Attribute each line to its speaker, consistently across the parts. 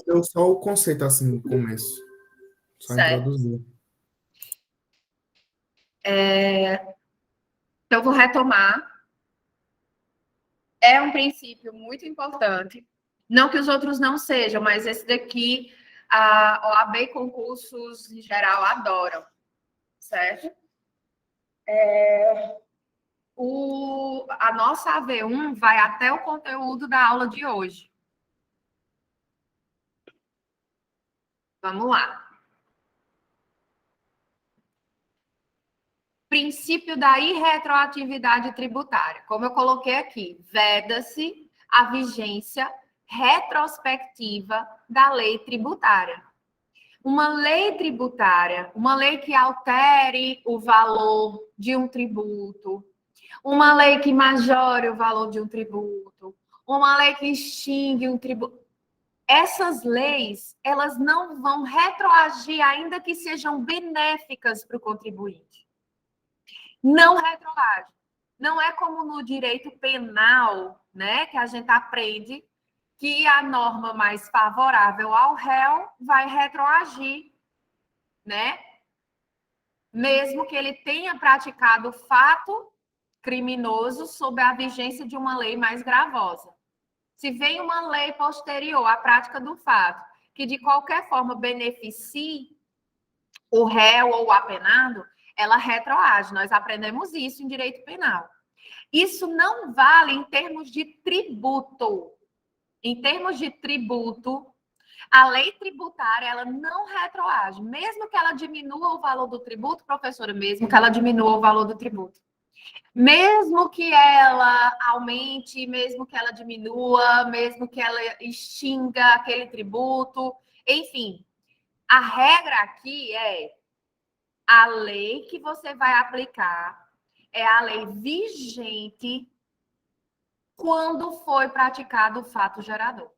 Speaker 1: deu só o conceito assim no começo. Só
Speaker 2: Certo.
Speaker 1: introduzir.
Speaker 2: Então, vou retomar. É um princípio muito importante. Não que os outros não sejam, mas esse daqui, a OAB e concursos em geral adoram, certo? A nossa AV1 vai até o conteúdo da aula de hoje. Vamos lá. Princípio da irretroatividade tributária. Como eu coloquei aqui, veda-se a vigência retrospectiva da lei tributária. Uma lei tributária, uma lei que altere o valor de um tributo, uma lei que majore o valor de um tributo, uma lei que extingue um tributo. Essas leis, elas não vão retroagir, ainda que sejam benéficas para o contribuinte. Não retroage. Não é como no direito penal, né, que a gente aprende que a norma mais favorável ao réu vai retroagir, né? Mesmo que ele tenha praticado o fato criminoso sob a vigência de uma lei mais gravosa. Se vem uma lei posterior à prática do fato, que de qualquer forma beneficie o réu ou o apenado, ela retroage. Nós aprendemos isso em direito penal. Isso não vale em termos de tributo. Em termos de tributo, a lei tributária, ela não retroage. Mesmo que ela diminua o valor do tributo, professora, mesmo que ela diminua o valor do tributo. Mesmo que ela aumente, mesmo que ela diminua, mesmo que ela extinga aquele tributo, enfim, a regra aqui é a lei que você vai aplicar é a lei vigente quando foi praticado o fato gerador.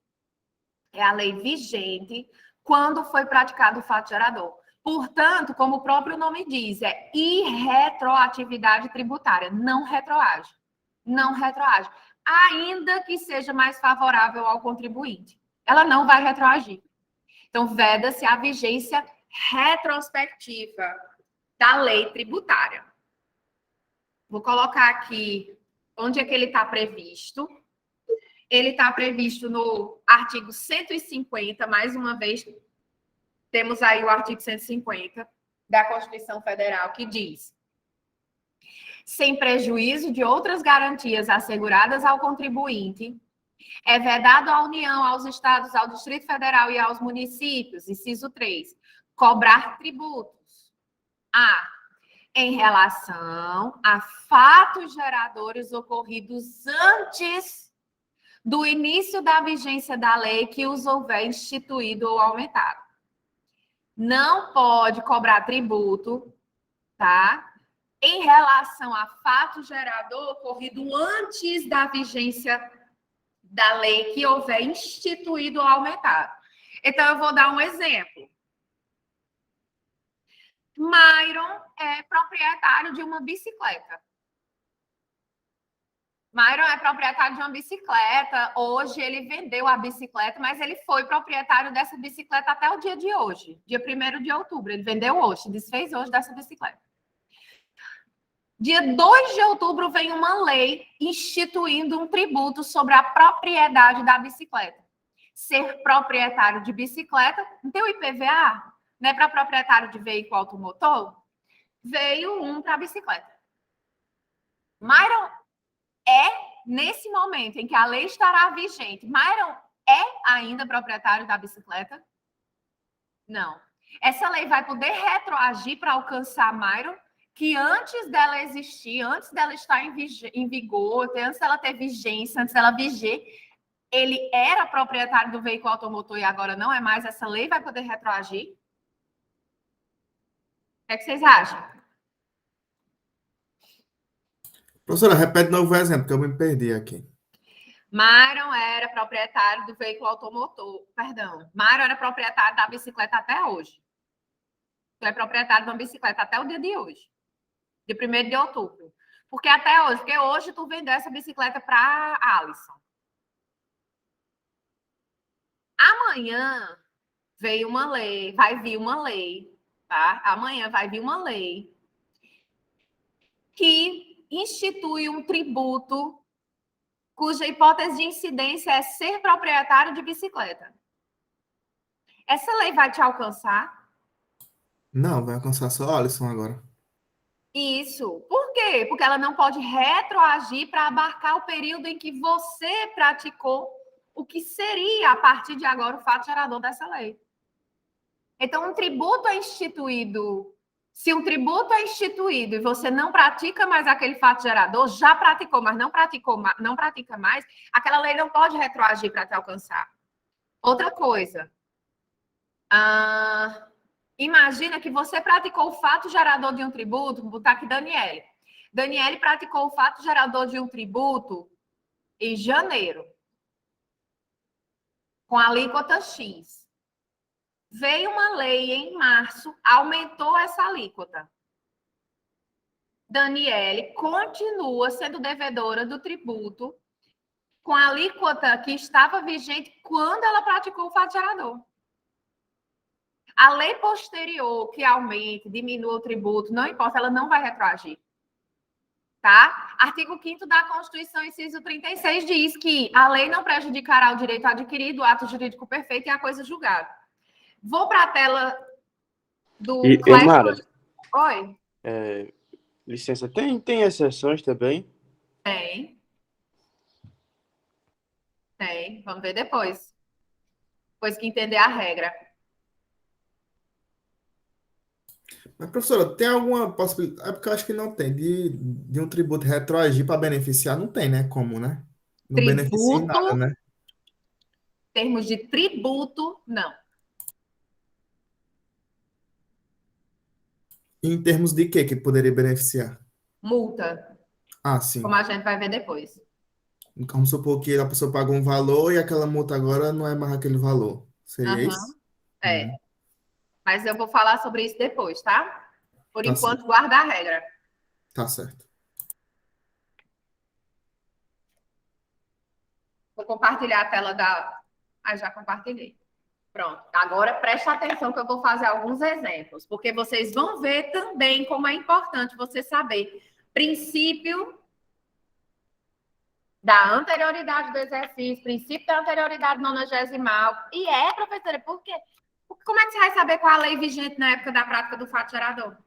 Speaker 2: É a lei vigente quando foi praticado o fato gerador. Portanto, como o próprio nome diz, é irretroatividade tributária, não retroage. Não retroage. Ainda que seja mais favorável ao contribuinte. Ela não vai retroagir. Então, veda-se a vigência retrospectiva da lei tributária. Vou colocar aqui onde é que ele está previsto. Ele está previsto no artigo 150, mais uma vez, temos aí o artigo 150 da Constituição Federal, que diz: sem prejuízo de outras garantias asseguradas ao contribuinte, é vedado à União, aos estados, ao Distrito Federal e aos municípios, inciso 3, cobrar tributos. A. Em relação a fatos geradores ocorridos antes do início da vigência da lei que os houver instituído ou aumentado. Não pode cobrar tributo, tá? Em relação a fato gerador ocorrido antes da vigência da lei que houver instituído ou aumentado. Então, eu vou dar um exemplo. Myron é proprietário de uma bicicleta. Myron é proprietário de uma bicicleta. Hoje ele vendeu a bicicleta, mas ele foi proprietário dessa bicicleta até o dia de hoje, dia 1º de outubro. Ele vendeu hoje, desfez hoje dessa bicicleta. Dia 2 de outubro vem uma lei instituindo um tributo sobre a propriedade da bicicleta. Ser proprietário de bicicleta, não tem o IPVA, né, para proprietário de veículo automotor? Veio um para a bicicleta. Myron nesse momento em que a lei estará vigente, Myron é ainda proprietário da bicicleta? Não. Essa lei vai poder retroagir para alcançar Myron, que antes dela existir, antes dela estar em vigor, antes dela ter vigência, antes dela viger, ele era proprietário do veículo automotor e agora não é mais, essa lei vai poder retroagir? O que vocês acham?
Speaker 1: Professora, repete de novo o exemplo, que eu me perdi aqui.
Speaker 2: Myron era proprietário do veículo automotor. Perdão. Myron era proprietário da bicicleta até hoje. Tu é proprietário de uma bicicleta até o dia de hoje. Dia 1º de outubro. Porque até hoje, porque hoje tu vendeu essa bicicleta para Alisson. amanhã veio uma lei, vai vir uma lei, tá? Amanhã vai vir uma lei que institui um tributo cuja hipótese de incidência é ser proprietário de bicicleta. Essa lei vai te alcançar?
Speaker 1: Não, vai alcançar só o Alisson agora.
Speaker 2: Isso. Por quê? Porque ela não pode retroagir para abarcar o período em que você praticou o que seria, a partir de agora, o fato gerador dessa lei. Então, um tributo é instituído. Se um tributo é instituído e você não pratica mais aquele fato gerador, já praticou, mas não pratica mais, aquela lei não pode retroagir para te alcançar. Outra coisa. Imagina que você praticou o fato gerador de um tributo, vou botar aqui Daniele. Daniele praticou o fato gerador de um tributo em janeiro, com alíquota X. Veio uma lei em março, aumentou essa alíquota. Daniele continua sendo devedora do tributo com a alíquota que estava vigente quando ela praticou o fato gerador. A lei posterior que aumente, diminua o tributo, não importa, ela não vai retroagir. Tá? Artigo 5º da Constituição, inciso 36, diz que a lei não prejudicará o direito adquirido, o ato jurídico perfeito e a coisa julgada. Vou para a tela do
Speaker 3: Elmara,
Speaker 2: Clash. Oi?
Speaker 3: licença, tem exceções também?
Speaker 2: Tem. Tem. Vamos ver depois. Depois que entender a regra.
Speaker 1: Mas, professora, tem alguma possibilidade? É porque eu acho que não tem. De um tributo retroagir para beneficiar, não tem, né? Como, né? Não beneficia em nada,
Speaker 2: Tributo,
Speaker 1: né?
Speaker 2: termos de tributo, não.
Speaker 1: E em termos de quê que poderia beneficiar?
Speaker 2: Multa,
Speaker 1: Ah,
Speaker 2: como
Speaker 1: sim.
Speaker 2: a gente vai ver depois.
Speaker 1: Vamos supor que a pessoa pagou um valor e aquela multa agora não é mais aquele valor. Seria isso?
Speaker 2: Uhum. É. Mas eu vou falar sobre isso depois, tá? Por
Speaker 1: Tá certo.
Speaker 2: enquanto, guarda a regra.
Speaker 1: Tá certo.
Speaker 2: Vou compartilhar a tela da. Ah, já compartilhei. Pronto. Agora preste atenção que eu vou fazer alguns exemplos, porque vocês vão ver também como é importante você saber princípio da anterioridade do exercício, princípio da anterioridade nonagesimal. E professora, por quê? Como é que você vai saber qual a lei vigente na época da prática do fato gerador?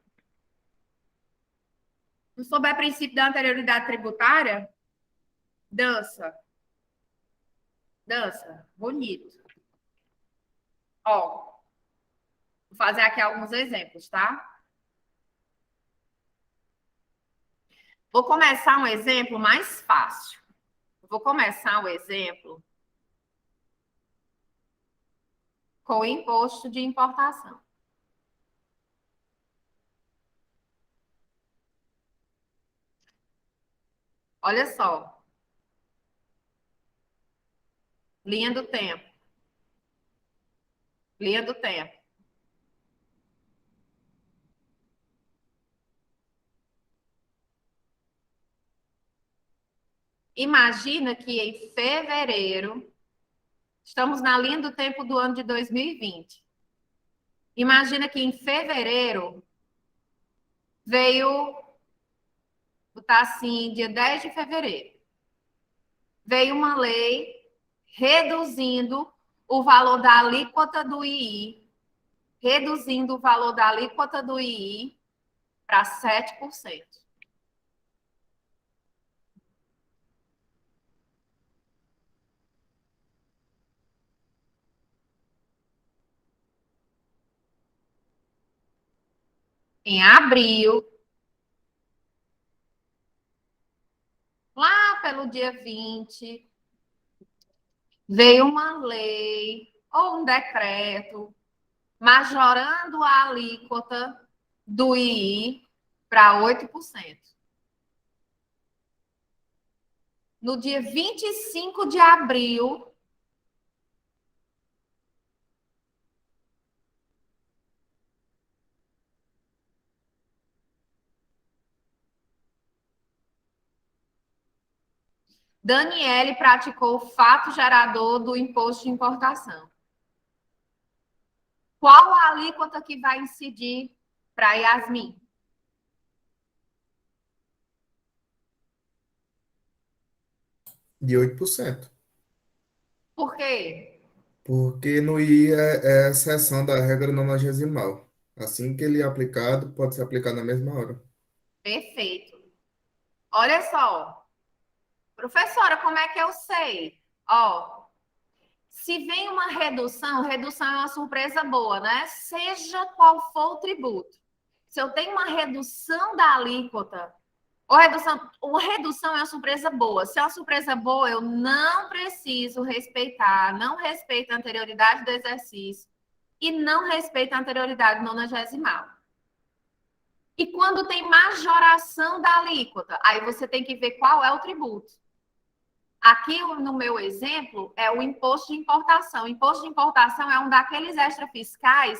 Speaker 2: Não souber princípio da anterioridade tributária? Dança. Dança. Bonito. Ó, vou fazer aqui alguns exemplos, tá? Vou começar um exemplo mais fácil. Vou começar o exemplo com o imposto de importação. Olha só. Linha do tempo. Linha do tempo. Imagina que em fevereiro, estamos na linha do tempo do ano de 2020. Imagina que em fevereiro veio, botar assim, dia 10 de fevereiro, veio uma lei reduzindo o valor da alíquota do II, reduzindo o valor da alíquota do II para 7%. Em abril, lá pelo dia 20, veio uma lei ou um decreto majorando a alíquota do II para 8%. No dia 25 de abril, Daniele praticou o fato gerador do imposto de importação. a alíquota que vai incidir para Yasmin?
Speaker 1: De 8%.
Speaker 2: Por quê?
Speaker 1: Porque no I é a exceção da regra nonagesimal. Assim que ele é aplicado, pode ser aplicado na mesma hora.
Speaker 2: Perfeito. Olha só. Professora, como é que eu sei? Ó, se vem uma redução, redução é uma surpresa boa, né? Seja qual for o tributo. Se eu tenho uma redução da alíquota, ou redução é uma surpresa boa. Se é uma surpresa boa, eu não preciso respeitar, não respeito a anterioridade do exercício e não respeito a anterioridade nonagesimal. E quando tem majoração da alíquota, aí você tem que ver qual é o tributo. Aqui, no meu exemplo, é o imposto de importação. O imposto de importação é um daqueles extrafiscais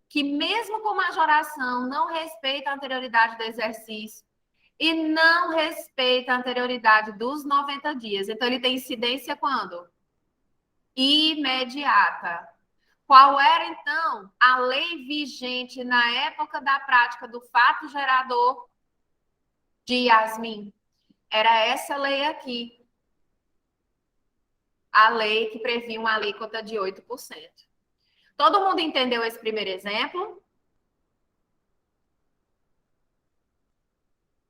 Speaker 2: que, mesmo com majoração, não respeita a anterioridade do exercício e não respeita a anterioridade dos 90 dias. Então, ele tem incidência quando? Imediata. Qual era, então, a lei vigente na época da prática do fato gerador de Yasmin? Era essa lei aqui. A lei que previa uma alíquota de 8%. Todo mundo entendeu esse primeiro exemplo?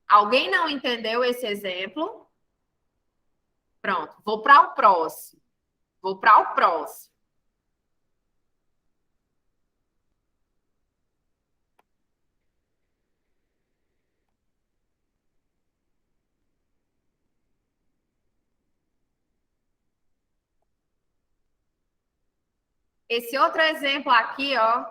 Speaker 2: Alguém não entendeu esse exemplo? Pronto, vou para o próximo. Vou para o próximo. Esse outro exemplo aqui, ó,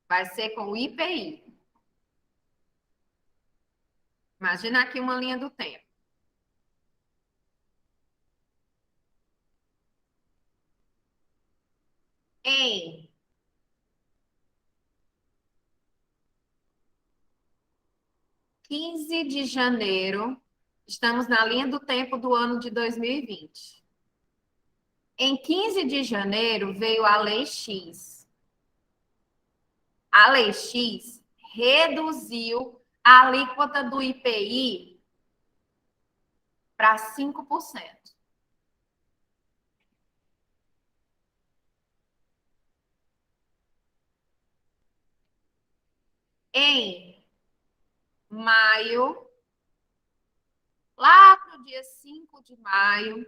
Speaker 2: vai ser com o IPI. Imagina aqui uma linha do tempo. Em 15 de janeiro, estamos na linha do tempo do ano de 2020. Em 15 de janeiro veio a Lei X. A Lei X reduziu a alíquota do IPI para 5%. Em maio, lá para o dia 5 de maio,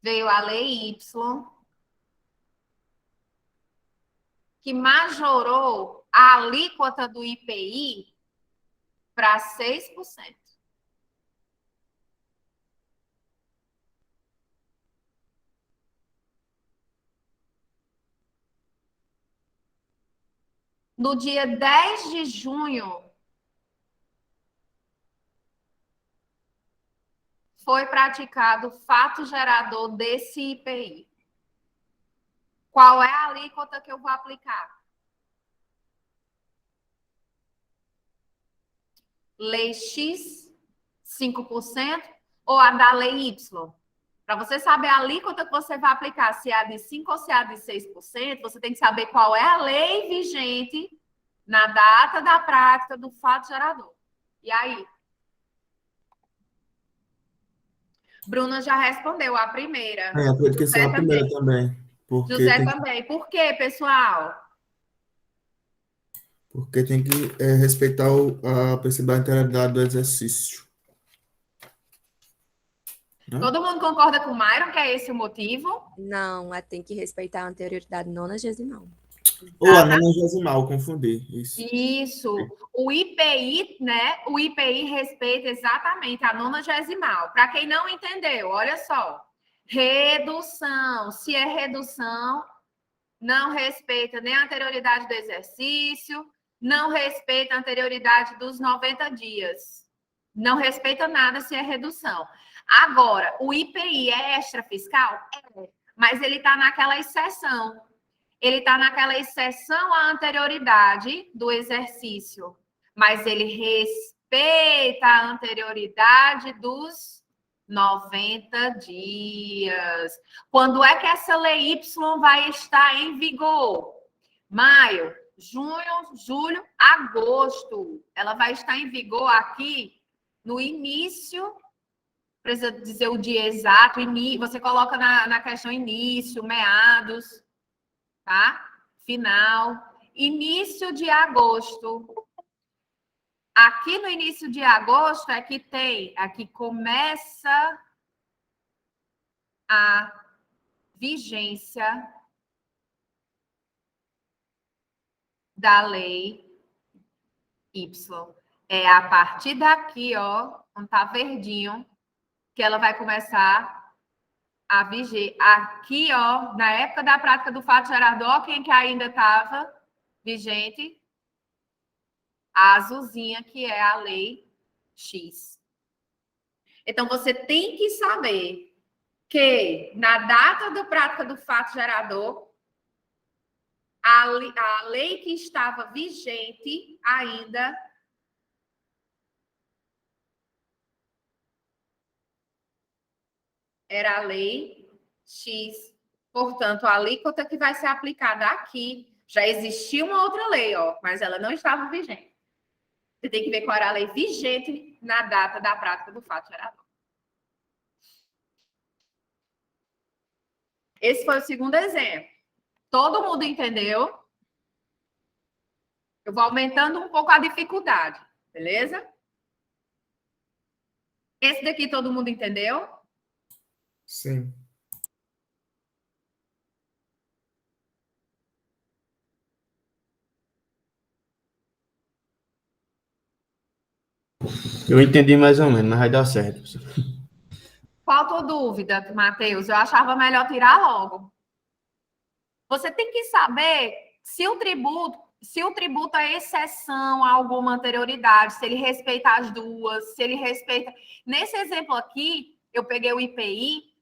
Speaker 2: veio a Lei Y, que majorou a alíquota do IPI para 6%. No dia 10 de junho, foi praticado o fato gerador desse IPI. Qual é a alíquota que eu vou aplicar? Lei X, 5%, ou a da Lei Y? Para você saber a alíquota que você vai aplicar, se é a de 5% ou se é a de 6%, você tem que saber qual é a lei vigente na data da prática do fato gerador. E aí? Bruna já respondeu a primeira.
Speaker 1: Acredito que essa é
Speaker 2: José
Speaker 1: a primeira
Speaker 2: também.
Speaker 1: também. Porque
Speaker 2: José
Speaker 1: tem,
Speaker 2: também. Por quê, pessoal?
Speaker 1: porque tem que respeitar a princípio da integralidade do exercício. Né?
Speaker 2: Todo mundo concorda com o Myron que é esse o motivo?
Speaker 4: Não, tem que respeitar a anterioridade nonagesimal.
Speaker 1: Ou a nonagesimal, confundi. Isso.
Speaker 2: Isso. O IPI, né? O IPI respeita exatamente a nonagesimal. Para quem não entendeu, olha só. Redução. Se é redução, não respeita nem a anterioridade do exercício, não respeita a anterioridade dos 90 dias. Não respeita nada se é redução. Agora, o IPI é extrafiscal? É, mas ele está naquela exceção. Ele está naquela exceção à anterioridade do exercício, mas ele respeita a anterioridade dos 90 dias. Quando é que essa lei Y vai estar em vigor? Maio, junho, julho, agosto. Ela vai estar em vigor aqui no início, precisa dizer o dia exato, você coloca na questão início, meados, tá? Final, início de agosto. Aqui no início de agosto é que aqui começa a vigência da lei Y. É a partir daqui, ó, onde tá verdinho, que ela vai começar a viger. Aqui, ó, na época da prática do fato gerador, quem que ainda estava vigente? A azulzinha, que é a lei X. Então, você tem que saber que na data da prática do fato gerador, a lei que estava vigente ainda era a lei X. Portanto, a alíquota que vai ser aplicada aqui, já existia uma outra lei, ó, mas ela não estava vigente. Você tem que ver qual era a lei vigente na data da prática do fato gerador. Esse foi o segundo exemplo. Todo mundo entendeu? Eu vou aumentando um pouco a dificuldade, beleza? Esse daqui todo mundo entendeu?
Speaker 1: Sim.
Speaker 3: Eu entendi mais ou menos, mas vai dar certo.
Speaker 2: Faltou dúvida, Matheus? Eu achava melhor tirar logo. Você tem que saber se o tributo é exceção a alguma anterioridade, se ele respeita as duas, se ele respeita. Nesse exemplo aqui, eu peguei o IPI,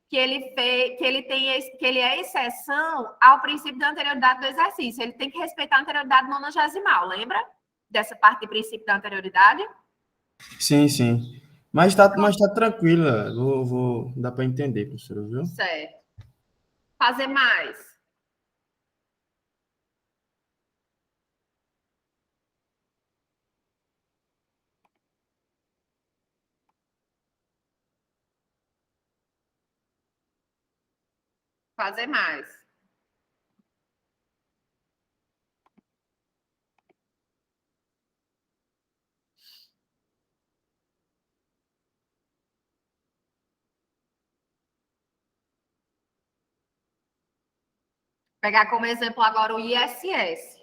Speaker 2: que ele é exceção ao princípio da anterioridade do exercício. Ele tem que respeitar a anterioridade nonagesimal, lembra? Dessa parte de princípio da anterioridade?
Speaker 3: Sim, sim. Mas tá tranquila. Dá para entender, professora, viu?
Speaker 2: Certo. Fazer mais. Fazer mais. Pegar como exemplo agora o ISS.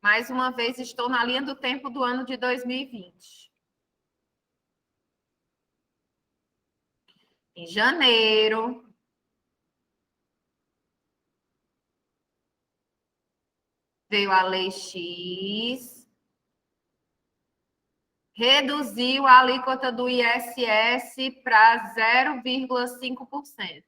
Speaker 2: Mais uma vez, estou na linha do tempo do ano de 2020. Em janeiro, veio a lei X, reduziu a alíquota do ISS para 0,5%.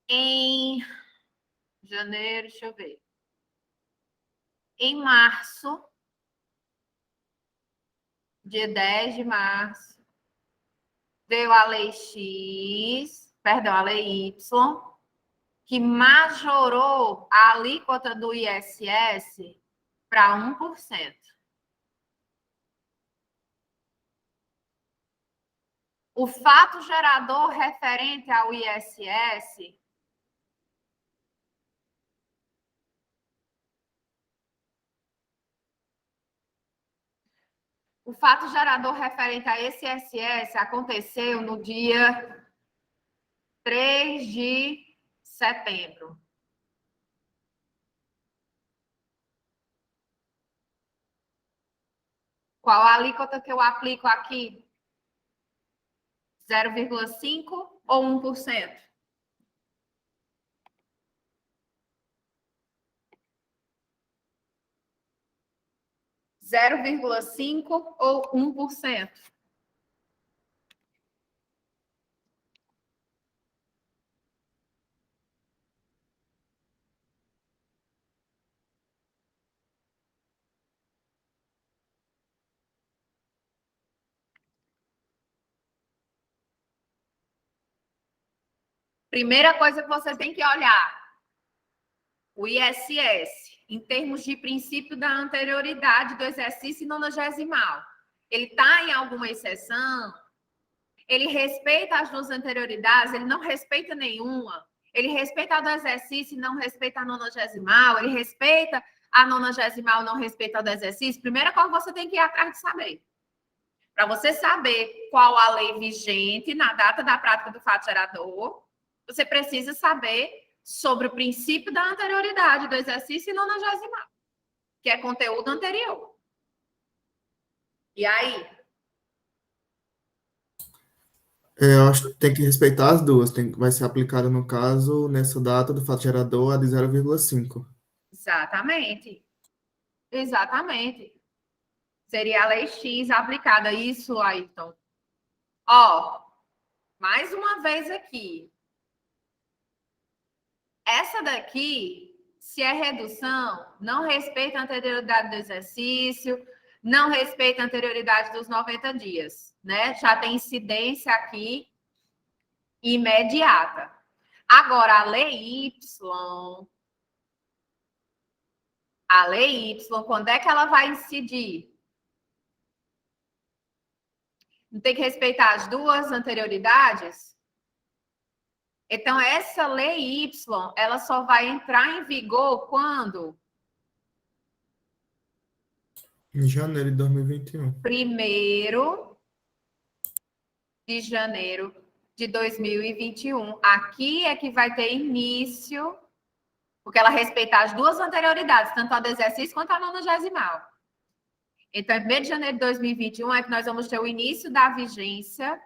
Speaker 2: Em janeiro, deixa eu ver. Em março, dia 10 de março, veio a lei X, perdão, a lei Y, que majorou a alíquota do ISS para 1%. O fato gerador referente ao ISS o fato gerador referente a esse ISS aconteceu no dia 3 de setembro. Qual a alíquota que eu aplico aqui? 0,5 ou 1%? 0,5 ou 1%? Primeira coisa que você tem que olhar, o ISS, em termos de princípio da anterioridade do exercício nonagesimal. Ele está em alguma exceção? Ele respeita as duas anterioridades? Ele não respeita nenhuma? Ele respeita a do exercício e não respeita a nonagesimal? Ele respeita a nonagesimal e não respeita a do exercício? Primeira coisa que você tem que ir atrás de saber. Para você saber qual a lei vigente na data da prática do fato gerador, você precisa saber sobre o princípio da anterioridade do exercício nonagesimal, que é conteúdo anterior. E aí?
Speaker 1: Eu acho que tem que respeitar as duas. Vai ser aplicado, no caso, nessa data do fato gerador, a de 0,5.
Speaker 2: Exatamente. Exatamente. Seria a lei X aplicada. Isso, Ayrton. Ó, mais uma vez aqui. Essa daqui, se é redução, não respeita a anterioridade do exercício, não respeita a anterioridade dos 90 dias, né? Já tem incidência aqui imediata. Agora, a lei Y, quando é que ela vai incidir? Não tem que respeitar as duas anterioridades? Então, essa lei Y, ela só vai entrar em vigor quando?
Speaker 1: Em janeiro de 2021.
Speaker 2: 1º de janeiro de 2021. Aqui é que vai ter início, porque ela respeita as duas anterioridades, tanto a do exercício quanto a nonagesimal. Então, em 1º de janeiro de 2021 é que nós vamos ter o início da vigência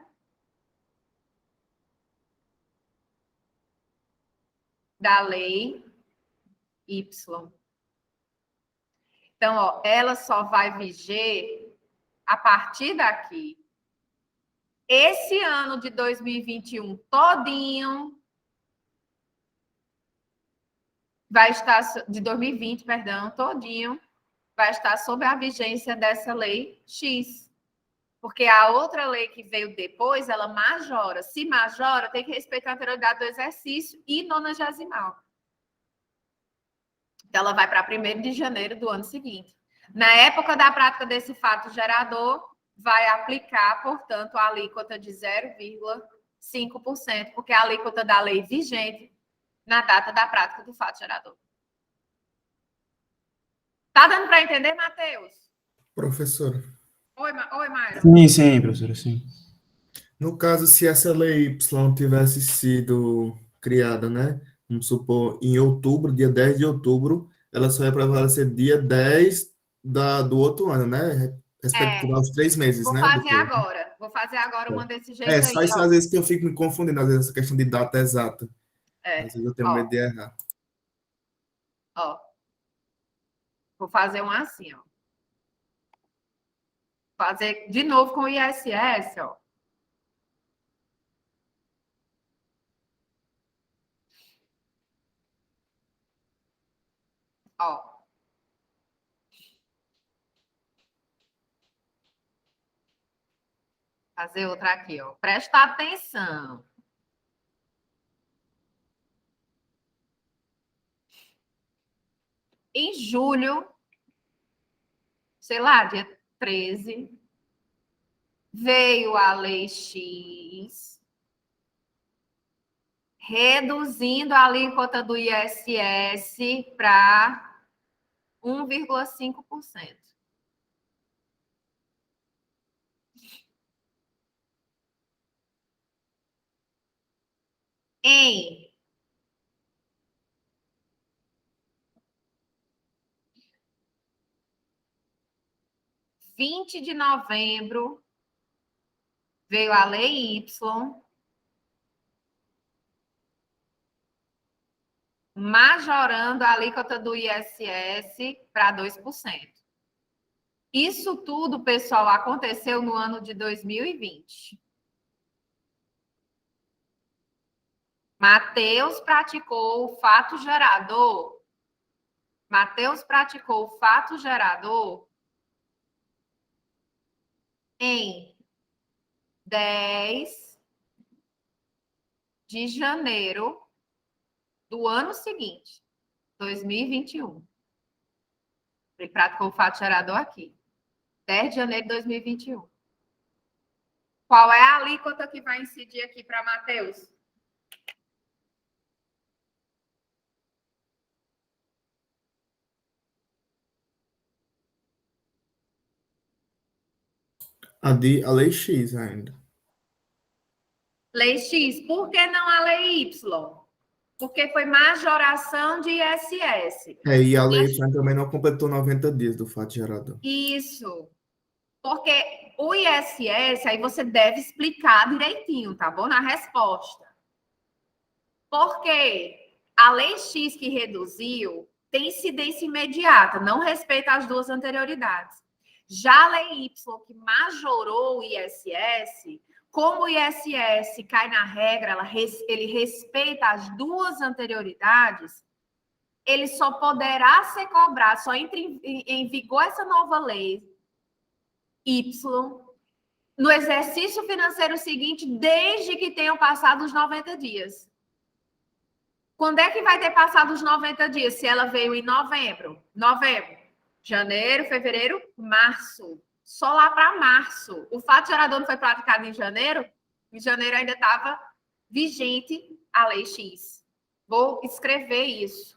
Speaker 2: da lei Y. Então, ó, ela só vai viger a partir daqui. Esse ano de 2021 todinho vai estar, de 2020, perdão, todinho, vai estar sob a vigência dessa lei X. Porque a outra lei que veio depois, ela majora. Se majora, tem que respeitar a anterioridade do exercício e nonagesimal. Então, ela vai para 1º de janeiro do ano seguinte. Na época da prática desse fato gerador, vai aplicar, portanto, a alíquota de 0,5%, porque é a alíquota da lei vigente na data da prática do fato gerador. Tá dando para entender, Matheus?
Speaker 1: Professora,
Speaker 2: Oi, Mayra.
Speaker 3: Sim, professora, sim.
Speaker 1: no caso, se essa lei Y tivesse sido criada, né? Vamos supor, em outubro, dia 10 de outubro, ela só ia prevalecer dia 10 do outro ano, né? Respectivo aos 3 meses,
Speaker 2: Vou
Speaker 1: né?
Speaker 2: fazer
Speaker 1: Depois, né?
Speaker 2: agora. Vou fazer agora uma desse jeito
Speaker 1: Só
Speaker 2: aí,
Speaker 1: isso
Speaker 2: ó.
Speaker 1: às vezes que eu fico me confundindo, às vezes essa questão de data exata. Às vezes eu tenho medo de errar.
Speaker 2: Ó. Vou fazer um assim, ó. Fazer de novo com o ISS, ó. Ó. Fazer outra aqui, ó. Presta atenção. Em julho, sei lá, dia 13, veio a lei X, reduzindo a alíquota do ISS para 1,5%. Em 20 de novembro, veio a lei Y, majorando a alíquota do ISS para 2%. Isso tudo, pessoal, aconteceu no ano de 2020. Matheus praticou o fato gerador. Matheus praticou o fato gerador em 10 de janeiro do ano seguinte, 2021. Ele praticou o fato gerador aqui. 10 de janeiro de 2021. Qual é a alíquota que vai incidir aqui para Matheus?
Speaker 1: A lei X ainda.
Speaker 2: Lei X. Por que não a lei Y? Porque foi majoração de ISS.
Speaker 1: E a lei Y também não completou 90 dias do fato gerador.
Speaker 2: Isso. Porque o ISS, aí você deve explicar direitinho, tá bom? Na resposta. Porque a lei X que reduziu tem incidência imediata, não respeita as duas anterioridades. Já a lei Y, que majorou o ISS, como o ISS cai na regra, ele respeita as duas anterioridades, ele só poderá ser cobrado, só entra em vigor essa nova lei Y no exercício financeiro seguinte, desde que tenham passado os 90 dias. Quando é que vai ter passado os 90 dias? Se ela veio em novembro, janeiro, fevereiro, março. Só lá para março. O fato gerador não foi praticado em janeiro ainda estava vigente a lei X. Vou escrever isso.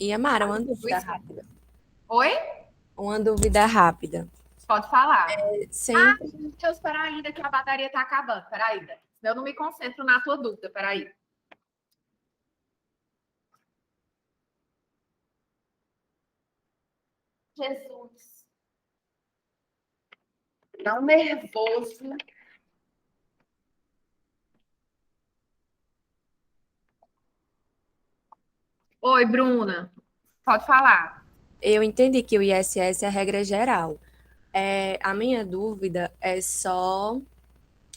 Speaker 4: E, Amara, uma dúvida rápida.
Speaker 2: Oi?
Speaker 4: Uma dúvida rápida.
Speaker 2: Pode falar.
Speaker 4: Sempre...
Speaker 2: Deixa eu esperar ainda que a bateria está acabando. Peraí, senão eu não me concentro na tua dúvida. Peraí. Jesus. Tão nervoso. Oi, Bruna. Pode falar.
Speaker 4: Eu entendi que o ISS é a regra geral. A minha dúvida é só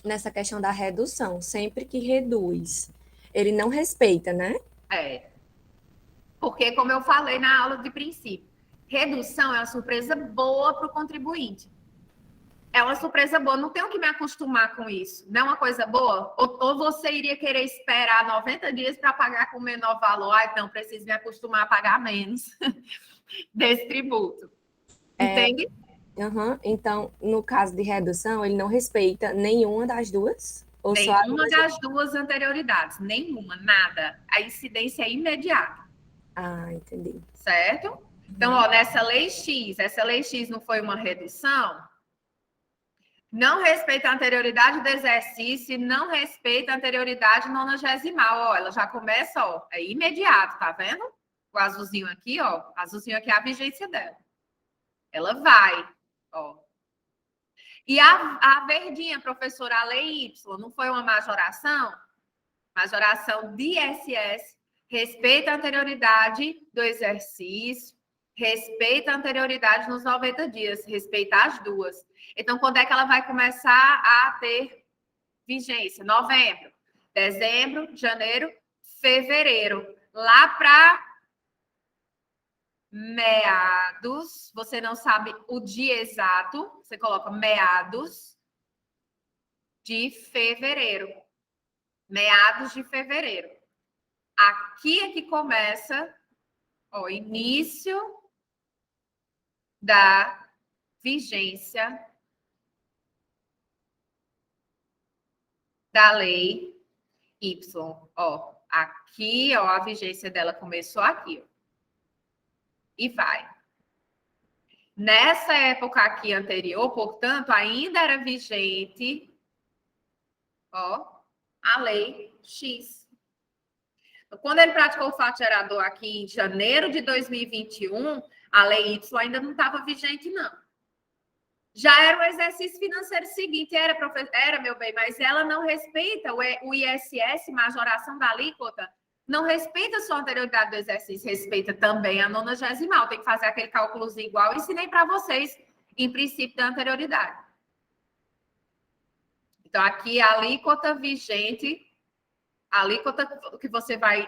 Speaker 4: nessa questão da redução. Sempre que reduz, ele não respeita, né?
Speaker 2: Porque, como eu falei na aula de princípio, redução é uma surpresa boa para o contribuinte. É uma surpresa boa, não tenho que me acostumar com isso. Não é uma coisa boa? Ou você iria querer esperar 90 dias para pagar com menor valor? Então, preciso me acostumar a pagar menos desse tributo. Entende?
Speaker 4: Então, no caso de redução, ele não respeita nenhuma das duas? Ou
Speaker 2: nenhuma das duas anterioridades. Nenhuma, nada. A incidência é imediata.
Speaker 4: Ah, entendi.
Speaker 2: Certo? Então, ó, nessa lei X, essa lei X não foi uma redução? Não respeita a anterioridade do exercício, não respeita a anterioridade nonagesimal. Ó, ela já começa, ó, é imediato, tá vendo? O azulzinho aqui, ó, azulzinho aqui é a vigência dela. Ela vai, ó. E a verdinha, professora, a lei Y, não foi uma majoração? Majoração de ISS, respeita a anterioridade do exercício, respeita a anterioridade nos 90 dias, respeita as duas. Então, quando é que ela vai começar a ter vigência? Novembro, dezembro, janeiro, fevereiro. Lá para meados, você não sabe o dia exato, você coloca meados de fevereiro. Meados de fevereiro. Aqui é que começa o início da vigência da lei Y. Ó, aqui, ó, a vigência dela começou aqui, ó. E vai. Nessa época aqui anterior, portanto, ainda era vigente, ó, a lei X. Quando ele praticou o fato gerador aqui em janeiro de 2021, a lei Y ainda não estava vigente, não. Já era o exercício financeiro seguinte, era, meu bem, mas ela não respeita o ISS, majoração da alíquota, não respeita só a anterioridade do exercício, respeita também a nonagesimal. Tem que fazer aquele cálculozinho igual, ensinei para vocês, em princípio da anterioridade. Então, aqui a alíquota vigente, a alíquota que você vai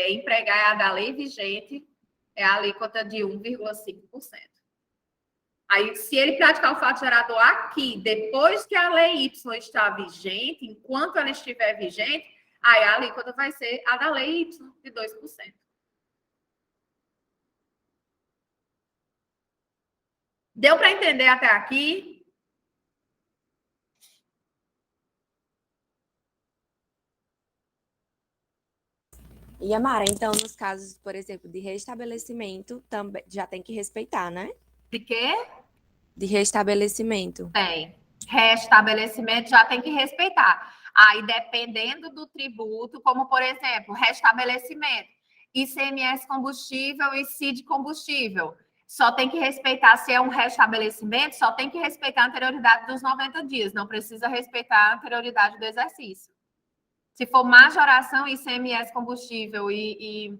Speaker 2: empregar é a da lei vigente, é a alíquota de 1,5%. Aí, se ele praticar o fato gerador aqui, depois que a lei Y está vigente, enquanto ela estiver vigente, Aí a alíquota vai ser a da lei Y, de 2%. Deu para entender até aqui?
Speaker 4: E, Amara, então, nos casos, por exemplo, de restabelecimento, também já tem que respeitar, né?
Speaker 2: De quê?
Speaker 4: De restabelecimento.
Speaker 2: Tem. Restabelecimento já tem que respeitar. Aí, dependendo do tributo, como, por exemplo, restabelecimento, ICMS combustível e CID combustível, só tem que respeitar, se é um restabelecimento, só tem que respeitar a anterioridade dos 90 dias, não precisa respeitar a anterioridade do exercício. Se for majoração, ICMS combustível e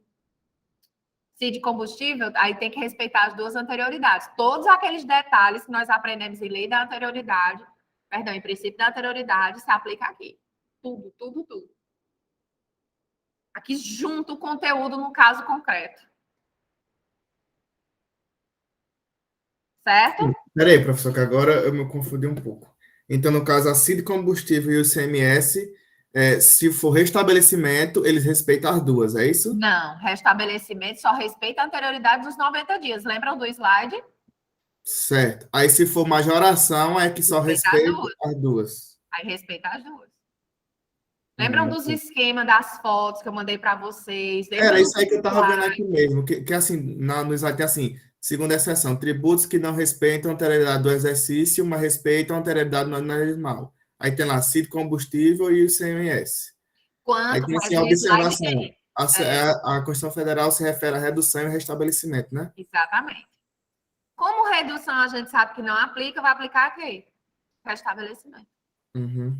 Speaker 2: CID combustível, aí tem que respeitar as duas anterioridades. Todos aqueles detalhes que nós aprendemos em lei da anterioridade, perdão, em princípio da anterioridade, se aplica aqui. Tudo, tudo, tudo. Aqui junto o conteúdo no caso concreto. Certo?
Speaker 1: Peraí, professor, que agora eu me confundi um pouco. Então, no caso, a CID combustível e o ICMS, se for restabelecimento, eles respeitam as duas, é isso?
Speaker 2: Não, restabelecimento só respeita a anterioridade dos 90 dias. Lembram do slide?
Speaker 1: Certo. Aí, se for majoração, é que só
Speaker 2: Respeita
Speaker 1: respeita as duas.
Speaker 2: Aí respeita as duas. Lembram dos esquemas das fotos que eu mandei para vocês?
Speaker 1: Era isso aí que eu estava vendo aqui mesmo, que assim, no slide tem assim, segunda exceção, tributos que não respeitam a anterioridade do exercício, mas respeitam a anterioridade do anual. Aí tem lá CID combustível e o ICMS. Aí
Speaker 2: Quanto
Speaker 1: tem
Speaker 2: mais
Speaker 1: assim a
Speaker 2: o slide
Speaker 1: observação,
Speaker 2: tem.
Speaker 1: a Constituição Federal se refere à redução e restabelecimento, né?
Speaker 2: Exatamente. Como redução a gente sabe que não aplica, vai aplicar aqui. Restabelecimento.
Speaker 1: Uhum.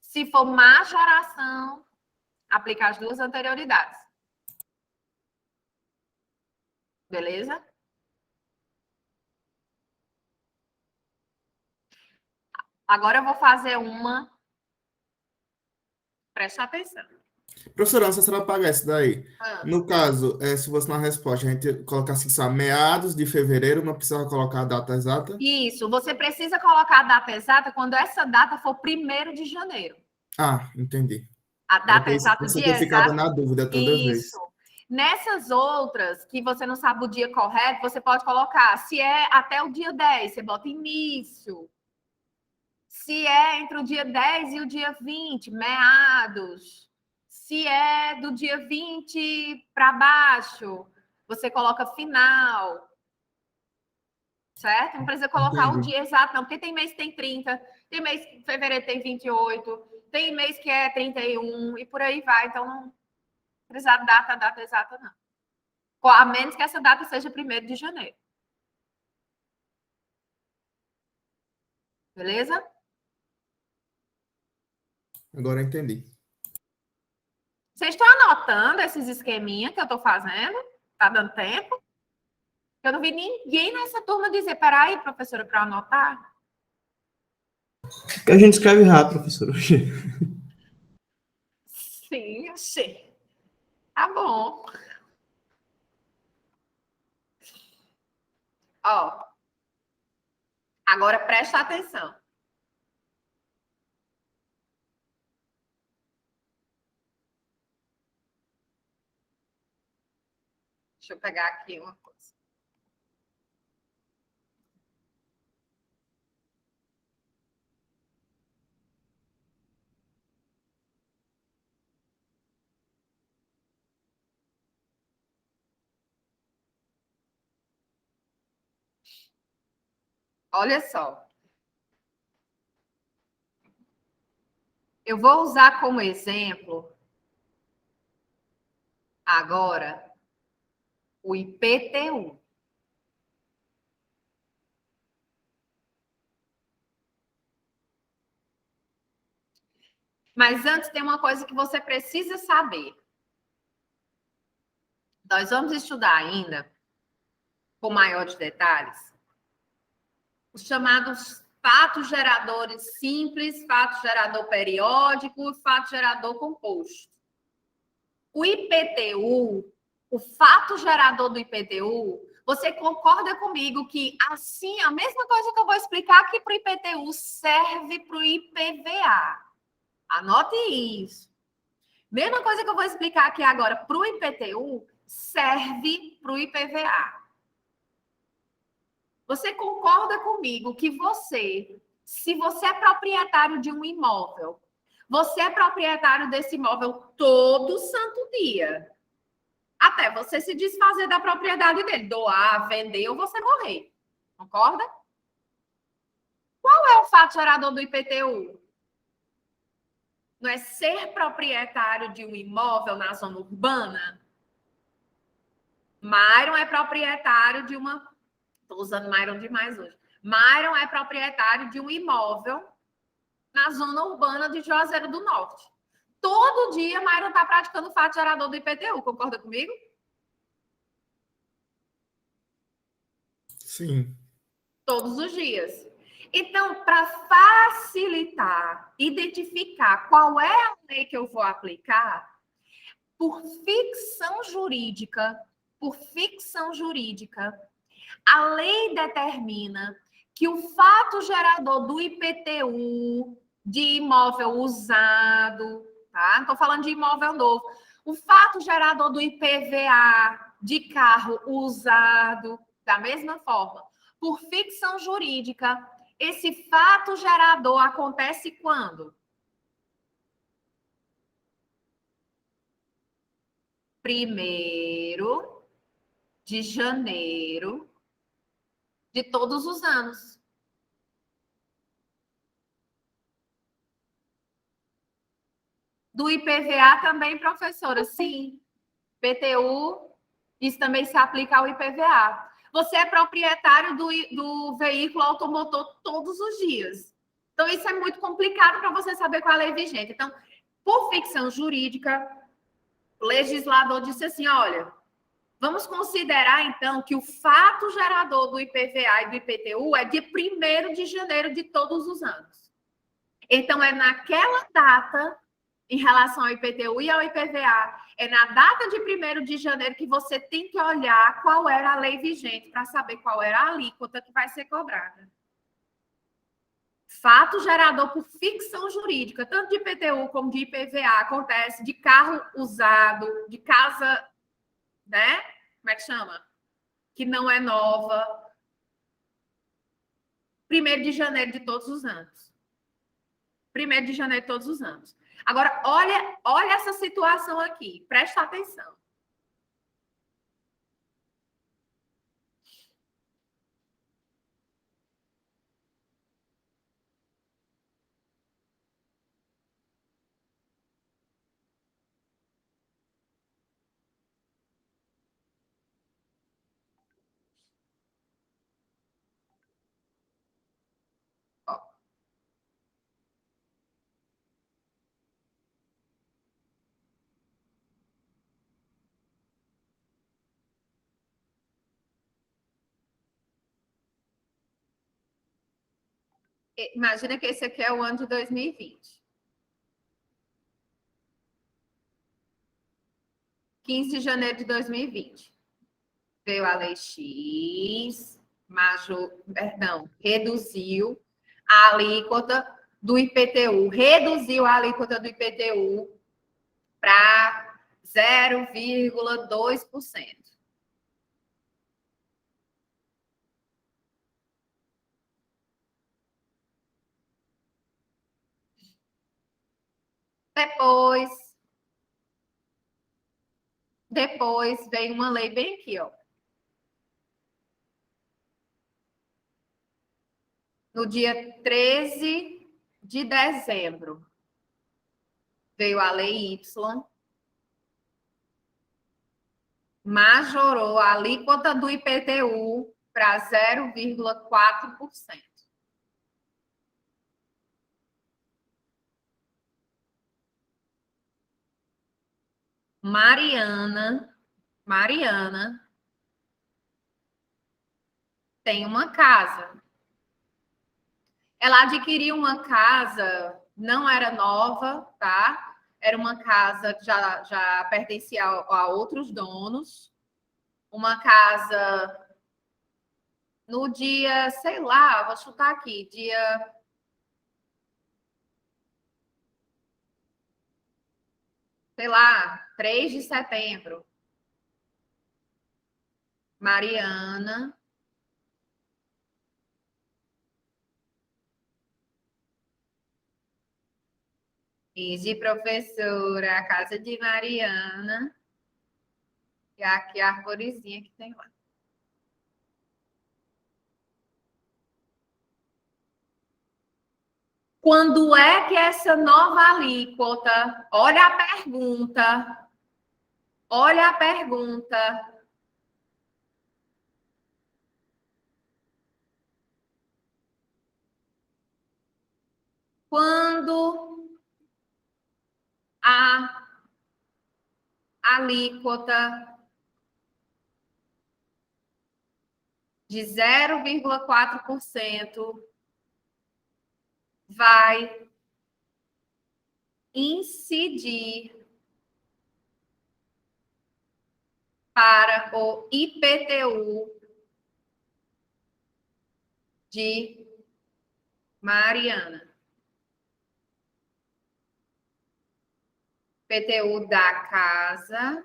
Speaker 2: Se for majoração, aplica as duas anterioridades. Beleza? Agora eu vou fazer uma. Presta atenção.
Speaker 1: Professora, não sei se ela paga essa daí. No caso, se fosse na resposta, a gente colocasse assim, meados de fevereiro, não precisa colocar a data exata?
Speaker 2: Isso, você precisa colocar a data exata quando essa data for 1º de janeiro.
Speaker 1: Ah, entendi.
Speaker 2: A data exata, o
Speaker 1: Isso que
Speaker 2: dia
Speaker 1: eu ficava
Speaker 2: exato.
Speaker 1: na dúvida toda vez.
Speaker 2: Isso. Nessas outras, que você não sabe o dia correto, você pode colocar, se é até o dia 10, você bota início. Se é entre o dia 10 e o dia 20, meados. Se é do dia 20 para baixo, você coloca final. Certo? Não precisa colocar o dia exato, não, porque tem mês que tem 30, tem mês que fevereiro tem 28, tem mês que é 31 e por aí vai. Então, não precisa data exata, não. A menos que essa data seja 1º de janeiro. Beleza?
Speaker 1: Agora eu entendi.
Speaker 2: Vocês estão anotando esses esqueminha que eu estou fazendo? Tá dando tempo? Eu não vi ninguém nessa turma dizer, peraí, professora, para anotar.
Speaker 3: Que a gente escreve rápido, professor.
Speaker 2: Sim, achei. Tá bom. Ó. Agora presta atenção. Deixa eu pegar aqui uma coisa. Olha só. Eu vou usar como exemplo agora o IPTU. Mas antes tem uma coisa que você precisa saber. Nós vamos estudar ainda, com maiores detalhes, os chamados fatos geradores simples, fato gerador periódico e fato gerador composto. O IPTU, o fato gerador do IPTU, você concorda comigo que assim, a mesma coisa que eu vou explicar aqui para o IPTU serve para o IPVA. Anote isso. Mesma coisa que eu vou explicar aqui agora para o IPTU, serve para o IPVA. Você concorda comigo que você, se você é proprietário de um imóvel, você é proprietário desse imóvel todo santo dia, até você se desfazer da propriedade dele, doar, vender ou você morrer. Concorda? Qual é o fato gerador do IPTU? Não é ser proprietário de um imóvel na zona urbana? Myron é proprietário de uma... Estou usando Myron demais hoje. Myron é proprietário de um imóvel na zona urbana de Juazeiro do Norte. Todo dia, Myron está praticando o fato gerador do IPTU. Concorda comigo?
Speaker 1: Sim.
Speaker 2: Todos os dias. Então, para facilitar, identificar qual é a lei que eu vou aplicar, por ficção jurídica, a lei determina que o fato gerador do IPTU de imóvel usado, tá? Não estou falando de imóvel novo. O fato gerador do IPVA de carro usado, da mesma forma. Por ficção jurídica, esse fato gerador acontece quando? 1º de janeiro de todos os anos. Do IPVA também, professora? Sim. PTU, isso também se aplica ao IPVA. Você é proprietário do veículo automotor todos os dias. Então, isso é muito complicado para você saber qual é a lei vigente. Então, por ficção jurídica, o legislador disse assim, olha, vamos considerar, então, que o fato gerador do IPVA e do IPTU é de 1º de janeiro de todos os anos. Então, é naquela data, em relação ao IPTU e ao IPVA, é na data de 1º de janeiro que você tem que olhar qual era a lei vigente para saber qual era a alíquota que vai ser cobrada. Fato gerador por ficção jurídica, tanto de IPTU como de IPVA, acontece de carro usado, de casa, né? Como é que chama? Que não é nova. 1º de janeiro de todos os anos. 1º de janeiro de todos os anos. Agora, olha essa situação aqui. Presta atenção. Imagina que esse aqui é o ano de 2020. 15 de janeiro de 2020. Veio a lei X, reduziu a alíquota do IPTU, reduziu a alíquota do IPTU para 0,2%. Depois veio uma lei bem aqui, ó. No dia 13 de dezembro, veio a lei Y, majorou a alíquota do IPTU para 0,4%. Mariana tem uma casa. Ela adquiriu uma casa, não era nova, tá? Era uma casa que já pertencia a outros donos. Uma casa no dia, sei lá, vou chutar aqui, sei lá, 3 de setembro. Mariana. Finge, professora, a casa de Mariana. E aqui a arvorezinha que tem lá. Quando é que essa nova alíquota? Olha a pergunta. Olha a pergunta. Quando a alíquota de 0,4% vai incidir para o IPTU de Mariana. IPTU da casa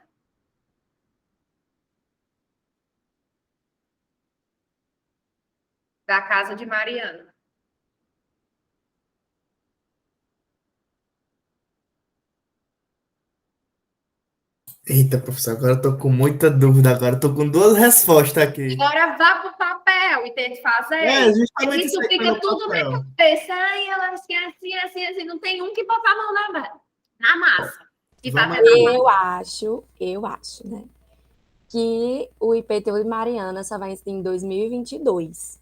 Speaker 2: de Mariana.
Speaker 1: Eita, professor, agora eu tô com muita dúvida agora. Eu tô com duas respostas aqui.
Speaker 2: Agora vá para o papel e tente fazer.
Speaker 1: É, justamente isso
Speaker 2: Isso
Speaker 1: aí que tá
Speaker 2: fica
Speaker 1: no
Speaker 2: tudo na
Speaker 1: papel.
Speaker 2: cabeça. Ai, ela assim, assim, assim. Não tem um que botar a mão na massa. E
Speaker 1: Vamos
Speaker 2: bater na
Speaker 4: Eu acho, né, que o IPTU de Mariana só vai incidir em 2022.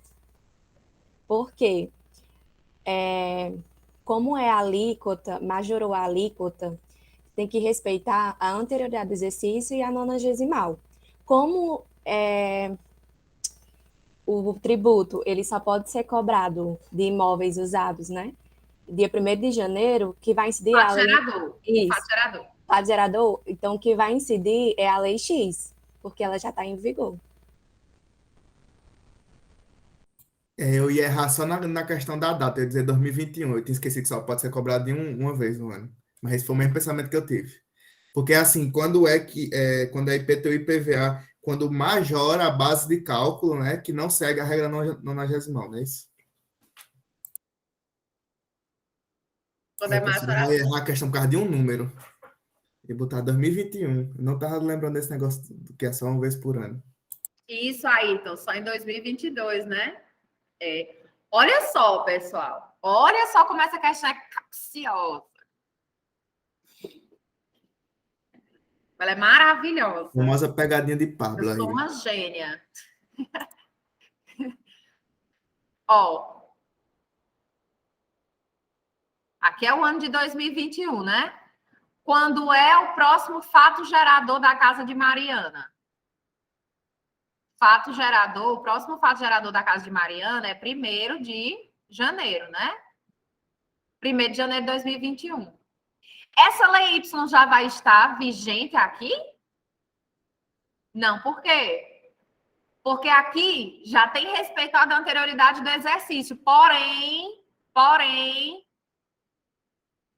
Speaker 4: Por quê? Como é a alíquota, majorou a alíquota, tem que respeitar a anterioridade do exercício e a nonagesimal. Como o tributo ele só pode ser cobrado de imóveis usados, né? Dia 1º de janeiro, que vai incidir a
Speaker 2: fato
Speaker 4: lei...
Speaker 2: gerador.
Speaker 4: Isso,
Speaker 2: Fato gerador.
Speaker 4: fato gerador, então o que vai incidir é a lei X, porque ela já está em vigor.
Speaker 1: É, eu ia errar só na questão da data, eu ia dizer 2021. Eu tinha esquecido que só pode ser cobrado de uma vez no ano. Mas esse foi o mesmo pensamento que eu tive. Porque assim, quando é IPTU e IPVA, quando majora a base de cálculo, né, que não segue a regra nonagesimal, não é isso?
Speaker 2: Quando
Speaker 1: Aí,
Speaker 2: é
Speaker 1: professor, eu ia
Speaker 2: majorador.
Speaker 1: errar a questão por causa de um número. E botar 2021. Eu não tava lembrando desse negócio que é só uma vez por ano.
Speaker 2: Isso aí, então, só em 2022, né? É. Olha só, pessoal. Olha só como essa questão é capciosa. Ela é maravilhosa.
Speaker 1: Famosa pegadinha de
Speaker 2: Eu
Speaker 1: Pablo
Speaker 2: sou
Speaker 1: aí.
Speaker 2: uma gênia. Ó, aqui é o ano de 2021, né? Quando é o próximo fato gerador da casa de Mariana? Fato gerador, o próximo fato gerador da casa de Mariana é 1º de janeiro, né? 1º de janeiro de 2021. Essa lei Y já vai estar vigente aqui? Não, por quê? Porque aqui já tem respeito à anterioridade do exercício. Porém,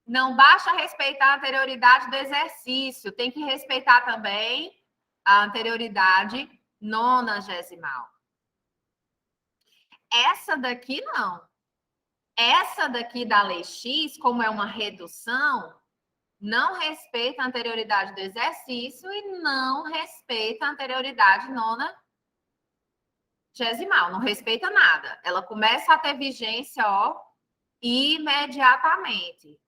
Speaker 2: não basta respeitar a anterioridade do exercício, tem que respeitar também a anterioridade nonagesimal. Essa daqui não. Essa daqui da lei X, como é uma redução, não respeita a anterioridade do exercício e não respeita a anterioridade nonagesimal, não respeita nada. Ela começa a ter vigência, ó, imediatamente.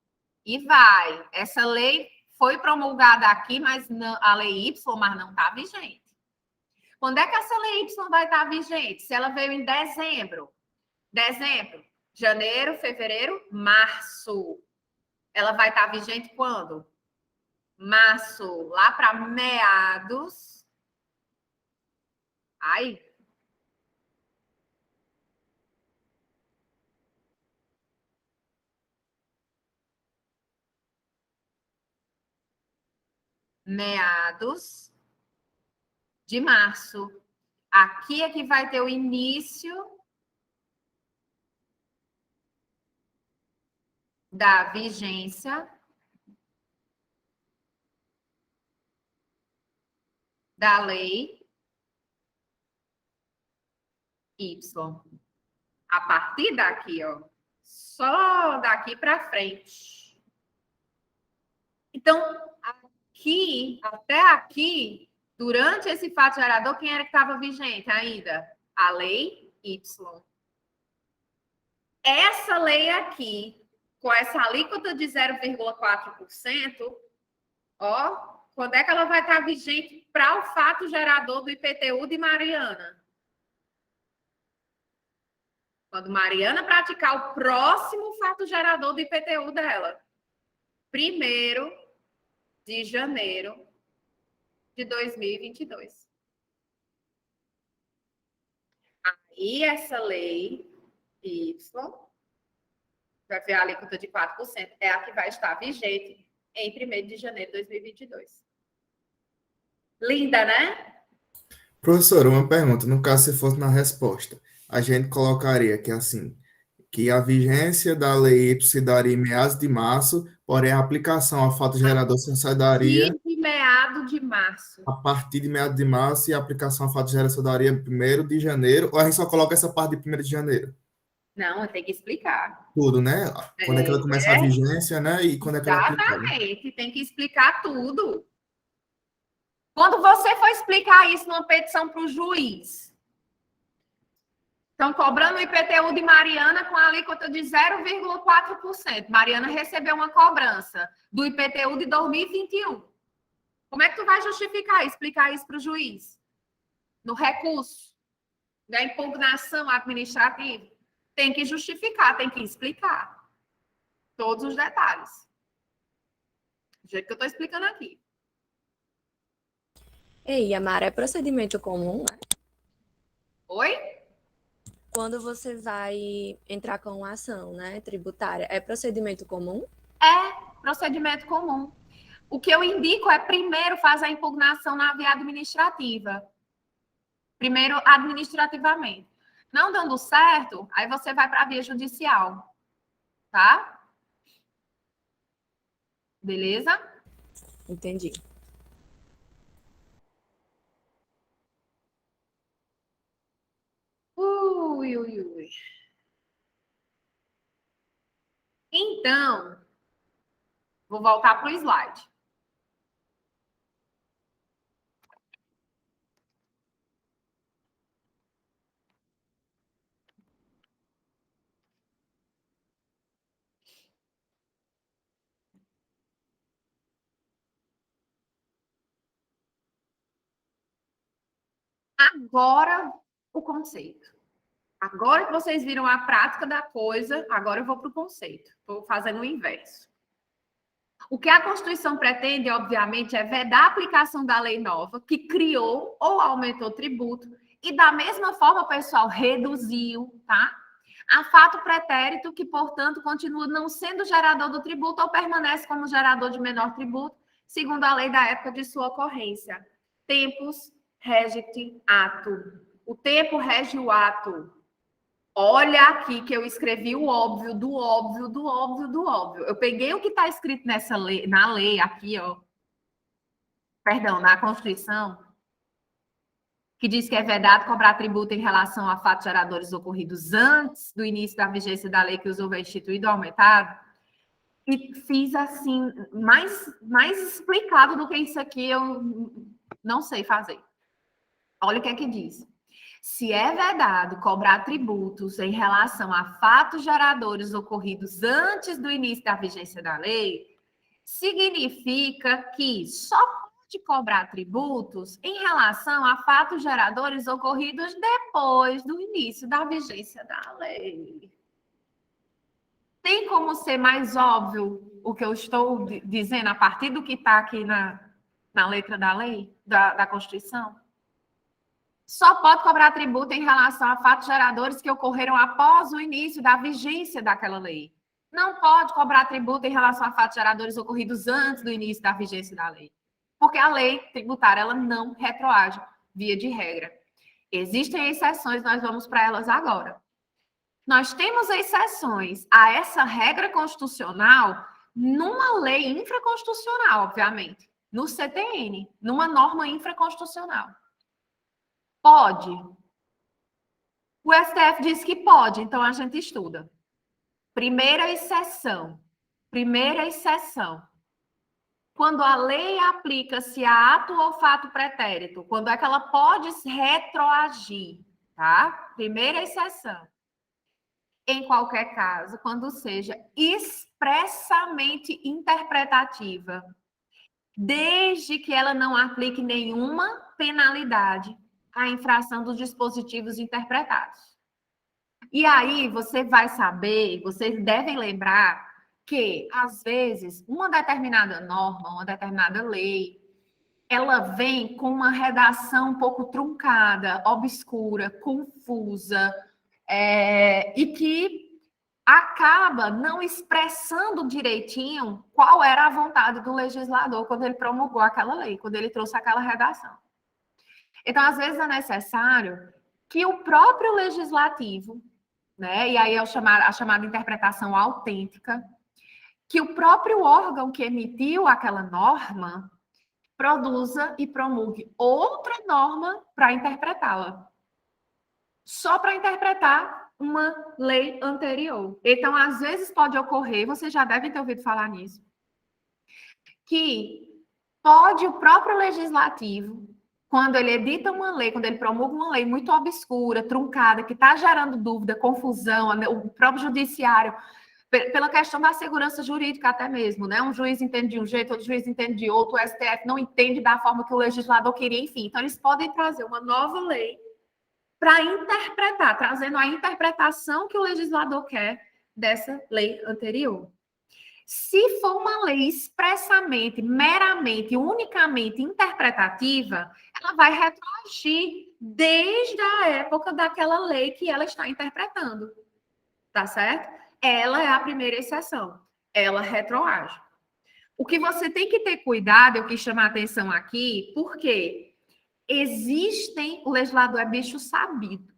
Speaker 2: E vai. Essa lei foi promulgada aqui, mas não, a lei Y, mas não está vigente. Quando é que essa lei Y vai estar vigente? Se ela veio em dezembro. Janeiro, fevereiro, março. Ela vai estar vigente quando? Março, lá para meados. Ai. Meados de março. Aqui é que vai ter o início da vigência da lei Y. A partir daqui, ó, só daqui para frente. Então, aqui, até aqui, durante esse fato gerador, quem era que estava vigente ainda? A lei Y. Essa lei aqui, com essa alíquota de 0,4%, ó, quando é que ela vai estar vigente para o fato gerador do IPTU de Mariana? Quando Mariana praticar o próximo fato gerador do IPTU dela. 1º de janeiro de 2022. Aí essa lei Y, vai ver a alíquota de 4%, é a que vai estar vigente em 1º de janeiro de 2022. Linda, né?
Speaker 1: Professor, uma pergunta. No caso, se fosse na resposta, a gente colocaria que assim, que a vigência da lei Y se daria em meados de março, porém a aplicação ao fato gerador se daria
Speaker 2: De meado de março.
Speaker 1: a partir de meados de março e a aplicação ao fato gerador se daria 1º de janeiro, ou a gente só coloca essa parte de 1º de janeiro?
Speaker 2: Não, tem que explicar.
Speaker 1: Tudo, né? Quando é que ela começa a vigência, né? E quando é que ela é aplicada.
Speaker 2: Exatamente, tem que explicar tudo. Quando você for explicar isso numa petição para o juiz, estão cobrando o IPTU de Mariana com a alíquota de 0,4%. Mariana recebeu uma cobrança do IPTU de 2021. Como é que tu vai justificar, explicar isso para o juiz? No recurso da impugnação administrativa? Tem que justificar, tem que explicar todos os detalhes. Do jeito que eu estou explicando aqui.
Speaker 4: Ei, Amara, é procedimento comum, né?
Speaker 2: Oi?
Speaker 4: Quando você vai entrar com uma ação, né, tributária, é procedimento comum?
Speaker 2: É procedimento comum. O que eu indico é primeiro fazer a impugnação na via administrativa. Primeiro, administrativamente. Não dando certo, aí você vai para a via judicial. Tá? Beleza?
Speaker 4: Entendi.
Speaker 2: Ui, ui, ui. Então, vou voltar para o slide. Agora, o conceito. Agora que vocês viram a prática da coisa, agora eu vou para o conceito. Estou fazendo o inverso. O que a Constituição pretende, obviamente, é vedar a aplicação da lei nova, que criou ou aumentou tributo, e da mesma forma, pessoal, reduziu, tá? A fato pretérito que, portanto, continua não sendo gerador do tributo ou permanece como gerador de menor tributo, segundo a lei da época de sua ocorrência. Tempus regit ato. O tempo rege o ato. Olha aqui que eu escrevi o óbvio, do óbvio, do óbvio, do óbvio. Eu peguei o que está escrito nessa lei, na lei aqui, ó. Perdão, na Constituição, que diz que é vedado cobrar tributo em relação a fatos geradores ocorridos antes do início da vigência da lei que os houver instituído ou aumentado. E fiz assim, mais explicado do que isso aqui, eu não sei fazer. Olha o que é que diz. Se é vedado cobrar tributos em relação a fatos geradores ocorridos antes do início da vigência da lei, significa que só pode cobrar tributos em relação a fatos geradores ocorridos depois do início da vigência da lei. Tem como ser mais óbvio o que eu estou dizendo a partir do que está aqui na letra da lei, da Constituição? Só pode cobrar tributo em relação a fatos geradores que ocorreram após o início da vigência daquela lei. Não pode cobrar tributo em relação a fatos geradores ocorridos antes do início da vigência da lei. Porque a lei tributária, ela não retroage, via de regra. Existem exceções, nós vamos para elas agora. Nós temos exceções a essa regra constitucional numa lei infraconstitucional, obviamente. no CTN, numa norma infraconstitucional. Pode. O STF diz que pode, então a gente estuda. Primeira exceção. Quando a lei aplica-se a ato ou fato pretérito, quando é que ela pode retroagir, tá? Primeira exceção. Em qualquer caso, quando seja expressamente interpretativa, desde que ela não aplique nenhuma penalidade à infração dos dispositivos interpretados. E aí você vai saber, vocês devem lembrar que, às vezes, uma determinada norma, uma determinada lei, ela vem com uma redação um pouco truncada, obscura, confusa, e que acaba não expressando direitinho qual era a vontade do legislador quando ele promulgou aquela lei, quando ele trouxe aquela redação. Então, às vezes, é necessário que o próprio legislativo, né, e aí é a chamada interpretação autêntica, que o próprio órgão que emitiu aquela norma produza e promulgue outra norma para interpretá-la. Só para interpretar uma lei anterior. Então, às vezes pode ocorrer, vocês já devem ter ouvido falar nisso, que pode o próprio legislativo, quando ele edita uma lei, quando ele promulga uma lei muito obscura, truncada, que está gerando dúvida, confusão, o próprio judiciário, pela questão da segurança jurídica até mesmo, né? Um juiz entende de um jeito, outro juiz entende de outro, o STF não entende da forma que o legislador queria, enfim. Então, eles podem trazer uma nova lei para interpretar, trazendo a interpretação que o legislador quer dessa lei anterior. Se for uma lei expressamente, meramente, unicamente interpretativa, ela vai retroagir desde a época daquela lei que ela está interpretando. Tá certo? Ela é a primeira exceção. Ela retroage. O que você tem que ter cuidado, eu quis chamar a atenção aqui, porque o legislador é bicho sabido.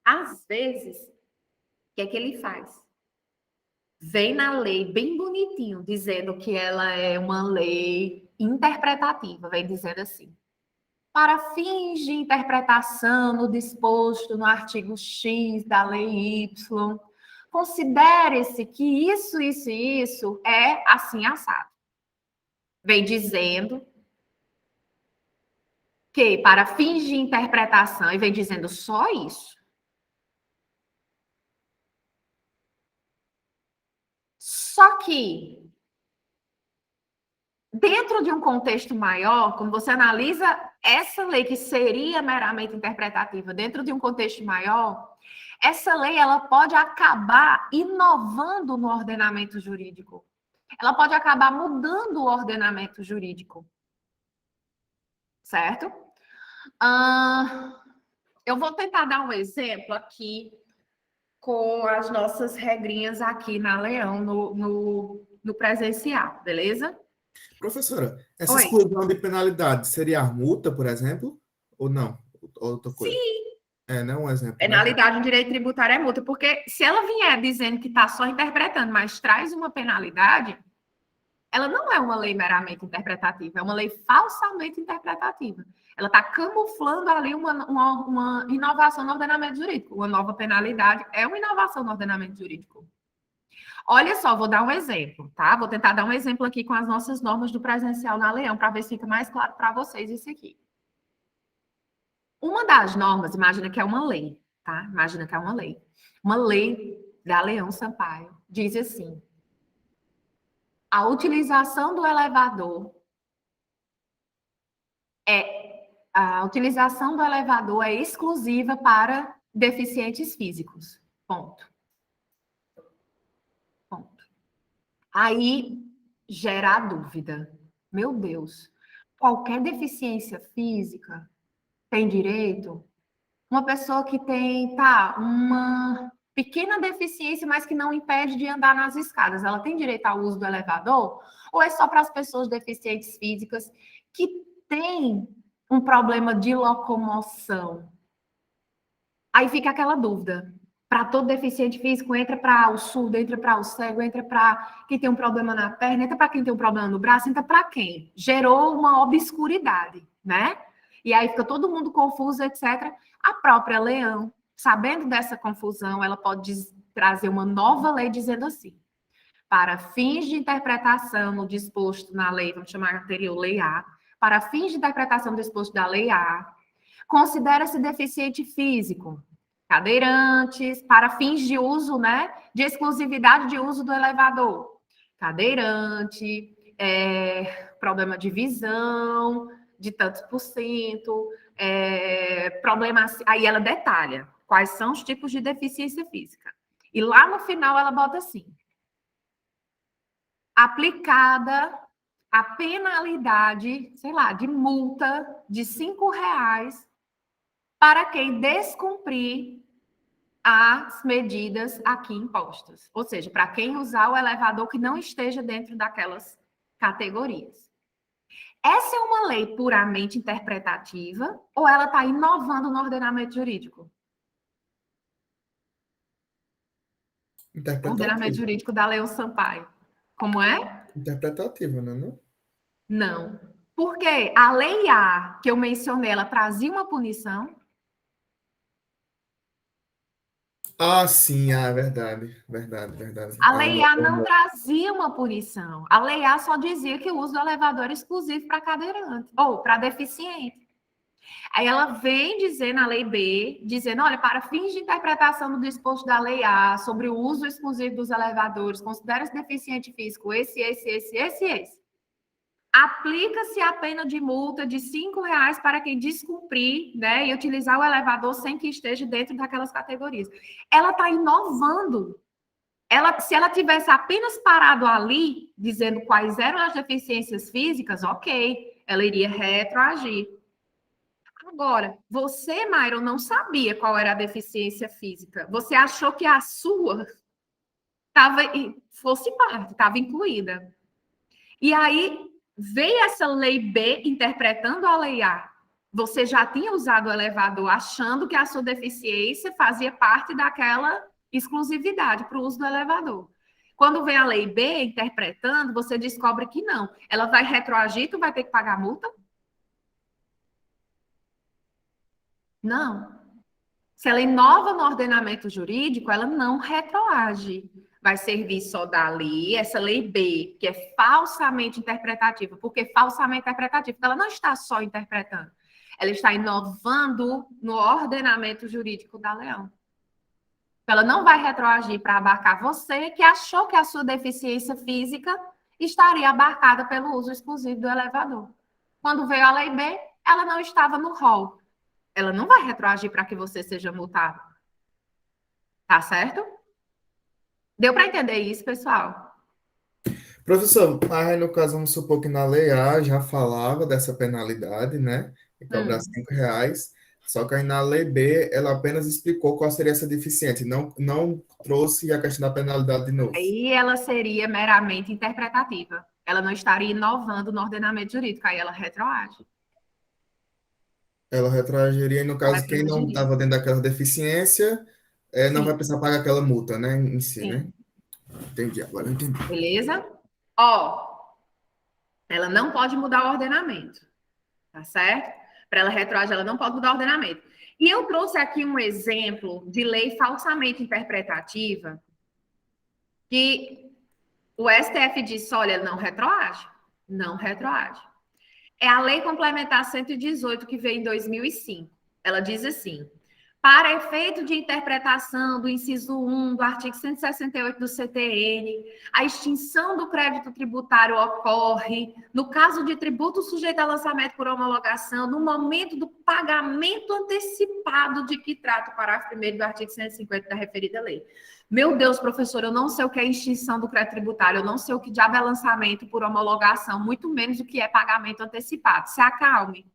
Speaker 2: Às vezes, o que é que ele faz? Vem na lei bem bonitinho, dizendo que ela é uma lei interpretativa, vem dizendo assim: para fins de interpretação no disposto no artigo X da lei Y, considere-se que isso e isso é assim assado. Vem dizendo que para fins de interpretação, e vem dizendo só isso. Só que, dentro de um contexto maior, quando você analisa essa lei que seria meramente interpretativa, dentro de um contexto maior, essa lei ela pode acabar inovando no ordenamento jurídico. Ela pode acabar mudando o ordenamento jurídico. Certo? Eu vou tentar dar um exemplo aqui com as nossas regrinhas aqui na Leão, no presencial, beleza?
Speaker 1: Professora, essa
Speaker 2: Oi.
Speaker 1: exclusão de penalidade seria a multa, por exemplo? Ou não? Outra coisa?
Speaker 2: Sim.
Speaker 1: Não é um exemplo.
Speaker 2: Penalidade em direito tributário é multa, porque se ela vier dizendo que está só interpretando, mas traz uma penalidade, ela não é uma lei meramente interpretativa, é uma lei falsamente interpretativa. Ela está camuflando ali uma inovação no ordenamento jurídico. Uma nova penalidade é uma inovação no ordenamento jurídico. Olha só, vou dar um exemplo, tá? Vou tentar dar um exemplo aqui com as nossas normas do presencial na Leão, para ver se fica mais claro para vocês isso aqui. Uma das normas, imagina que é uma lei, tá? Imagina que é uma lei. Uma lei da Leão Sampaio diz assim: a utilização do elevador é exclusiva para deficientes físicos. Ponto. Aí gera a dúvida. Meu Deus, qualquer deficiência física tem direito? Uma pessoa que tem, uma pequena deficiência, mas que não impede de andar nas escadas, ela tem direito ao uso do elevador? Ou é só para as pessoas deficientes físicas que têm um problema de locomoção? Aí fica aquela dúvida. Para todo deficiente físico, entra para o surdo, entra para o cego, entra para quem tem um problema na perna, entra para quem tem um problema no braço, entra para quem? Gerou uma obscuridade, né? E aí fica todo mundo confuso, etc. A própria Leão, sabendo dessa confusão, ela pode trazer uma nova lei dizendo assim: para fins de interpretação no disposto na lei, vamos chamar anterior, lei A, para fins de interpretação do disposto da lei A, considera-se deficiente físico, cadeirantes, para fins de uso, né, de exclusividade de uso do elevador, cadeirante, problema de visão, de tantos por cento, problema, aí ela detalha quais são os tipos de deficiência física. E lá no final ela bota assim: aplicada a penalidade, sei lá, de multa de R$ 5 para quem descumprir as medidas aqui impostas. Ou seja, para quem usar o elevador que não esteja dentro daquelas categorias. Essa é uma lei puramente interpretativa ou ela está inovando no ordenamento jurídico? O ordenamento jurídico da Leão Sampaio. Como é?
Speaker 1: Interpretativa, não?
Speaker 2: Não. Porque a lei A, que eu mencionei, ela trazia uma punição.
Speaker 1: Ah, sim, verdade.
Speaker 2: A lei A não trazia uma punição. A lei A só dizia que o uso do elevador era exclusivo para cadeirante ou para deficiente. Aí ela vem dizer na lei B, dizendo, olha, para fins de interpretação do disposto da lei A sobre o uso exclusivo dos elevadores, considera-se deficiente físico esse. Aplica-se a pena de multa de R$ 5 para quem descumprir, né, e utilizar o elevador sem que esteja dentro daquelas categorias. Ela está inovando. Se ela tivesse apenas parado ali, dizendo quais eram as deficiências físicas, ok, ela iria retroagir. Agora, você, Myron, não sabia qual era a deficiência física. Você achou que a sua fosse parte, estava incluída. E aí veio essa lei B interpretando a lei A. Você já tinha usado o elevador achando que a sua deficiência fazia parte daquela exclusividade para o uso do elevador. Quando vem a lei B interpretando, você descobre que não. Ela vai retroagir, tu vai ter que pagar multa? Não. Se ela inova no ordenamento jurídico, ela não retroage. Vai servir só dali, essa lei B, que é falsamente interpretativa. Por que falsamente interpretativa? Porque ela não está só interpretando. Ela está inovando no ordenamento jurídico da Leão. Ela não vai retroagir para abarcar você, que achou que a sua deficiência física estaria abarcada pelo uso exclusivo do elevador. Quando veio a lei B, ela não estava no rol. Ela não vai retroagir para que você seja multado. Tá certo? Deu para entender isso, pessoal?
Speaker 1: Professor, aí no caso, vamos supor que na lei A já falava dessa penalidade, né? De cobrar R$ 5. Só que aí na lei B, ela apenas explicou qual seria essa deficiente, não trouxe a questão da penalidade de novo.
Speaker 2: Aí ela seria meramente interpretativa. Ela não estaria inovando no ordenamento jurídico, aí ela retroage.
Speaker 1: Ela retroagiria, e no caso, quem não estava dentro daquela deficiência, não vai precisar pagar aquela multa, né, em si, né? Entendi, agora eu entendi.
Speaker 2: Beleza? Ó, ela não pode mudar o ordenamento, tá certo? Para ela retroagir, ela não pode mudar o ordenamento. E eu trouxe aqui um exemplo de lei falsamente interpretativa que o STF disse, olha, não retroage. Não retroage. É a Lei Complementar 118, que veio em 2005. Ela diz assim: para efeito de interpretação do inciso 1 do artigo 168 do CTN, a extinção do crédito tributário ocorre no caso de tributo sujeito a lançamento por homologação, no momento do pagamento antecipado de que trata o parágrafo 1º do artigo 150 da referida lei. Meu Deus, professor, eu não sei o que é extinção do crédito tributário, eu não sei o que diabo é lançamento por homologação, muito menos o que é pagamento antecipado. Se acalme.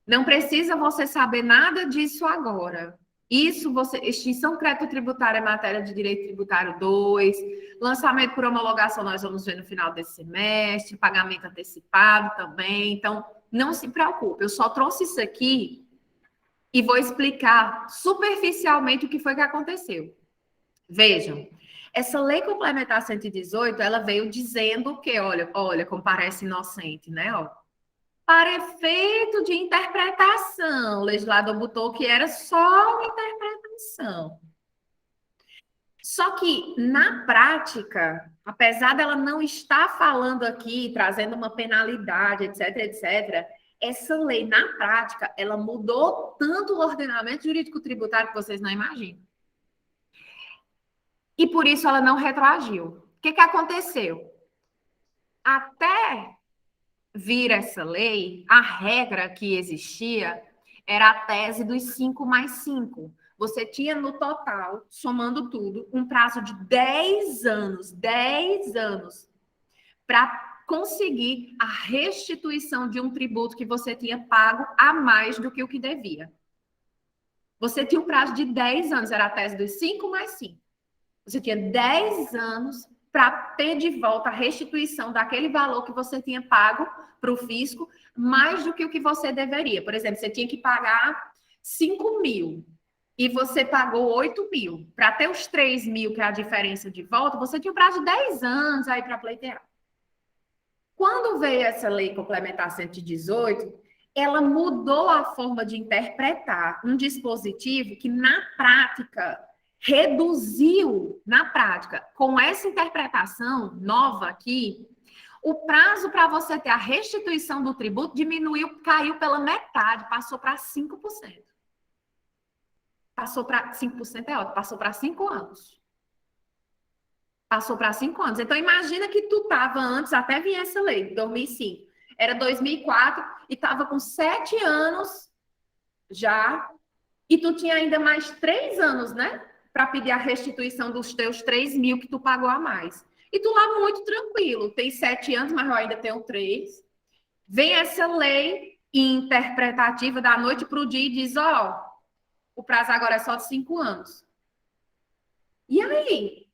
Speaker 2: Não precisa você saber nada disso agora. Extinção do crédito tributário é matéria de direito tributário 2, lançamento por homologação nós vamos ver no final desse semestre, pagamento antecipado também. Então, não se preocupe, eu só trouxe isso aqui E vou explicar superficialmente o que foi que aconteceu. Vejam, essa lei complementar 118, ela veio dizendo que, olha como parece inocente, né? Ó, para efeito de interpretação, o legislador botou que era só uma interpretação. Só que, na prática, apesar dela não estar falando aqui, trazendo uma penalidade, etc., etc., essa lei, na prática, ela mudou tanto o ordenamento jurídico tributário que vocês não imaginam. E por isso ela não retroagiu. O que aconteceu? Até vir essa lei, a regra que existia era a tese dos 5 mais 5. Você tinha no total, somando tudo, um prazo de 10 anos para conseguir a restituição de um tributo que você tinha pago a mais do que o que devia. Você tinha um prazo de 10 anos, era a tese dos 5 mais 5. Você tinha 10 anos para ter de volta a restituição daquele valor que você tinha pago para o fisco, mais do que o que você deveria. Por exemplo, você tinha que pagar 5 mil e você pagou 8 mil. Para ter os 3 mil, que é a diferença de volta, você tinha um prazo de 10 anos aí para pleitear. Quando veio essa lei complementar 118, ela mudou a forma de interpretar um dispositivo que, na prática, reduziu, na prática, com essa interpretação nova aqui, o prazo para você ter a restituição do tributo diminuiu, caiu pela metade, passou para 5%. Passou para 5% é ótimo, passou para 5 anos. Passou para 5 anos. Então, imagina que tu estava antes, até vir essa lei, 2005. Era 2004 e estava com 7 anos já, e tu tinha ainda mais 3 anos, né? Para pedir a restituição dos teus 3 mil que tu pagou a mais. E tu lá muito tranquilo, tem 7 anos, mas eu ainda tenho 3. Vem essa lei interpretativa da noite para o dia e diz, ó, o prazo agora é só de 5 anos. E aí?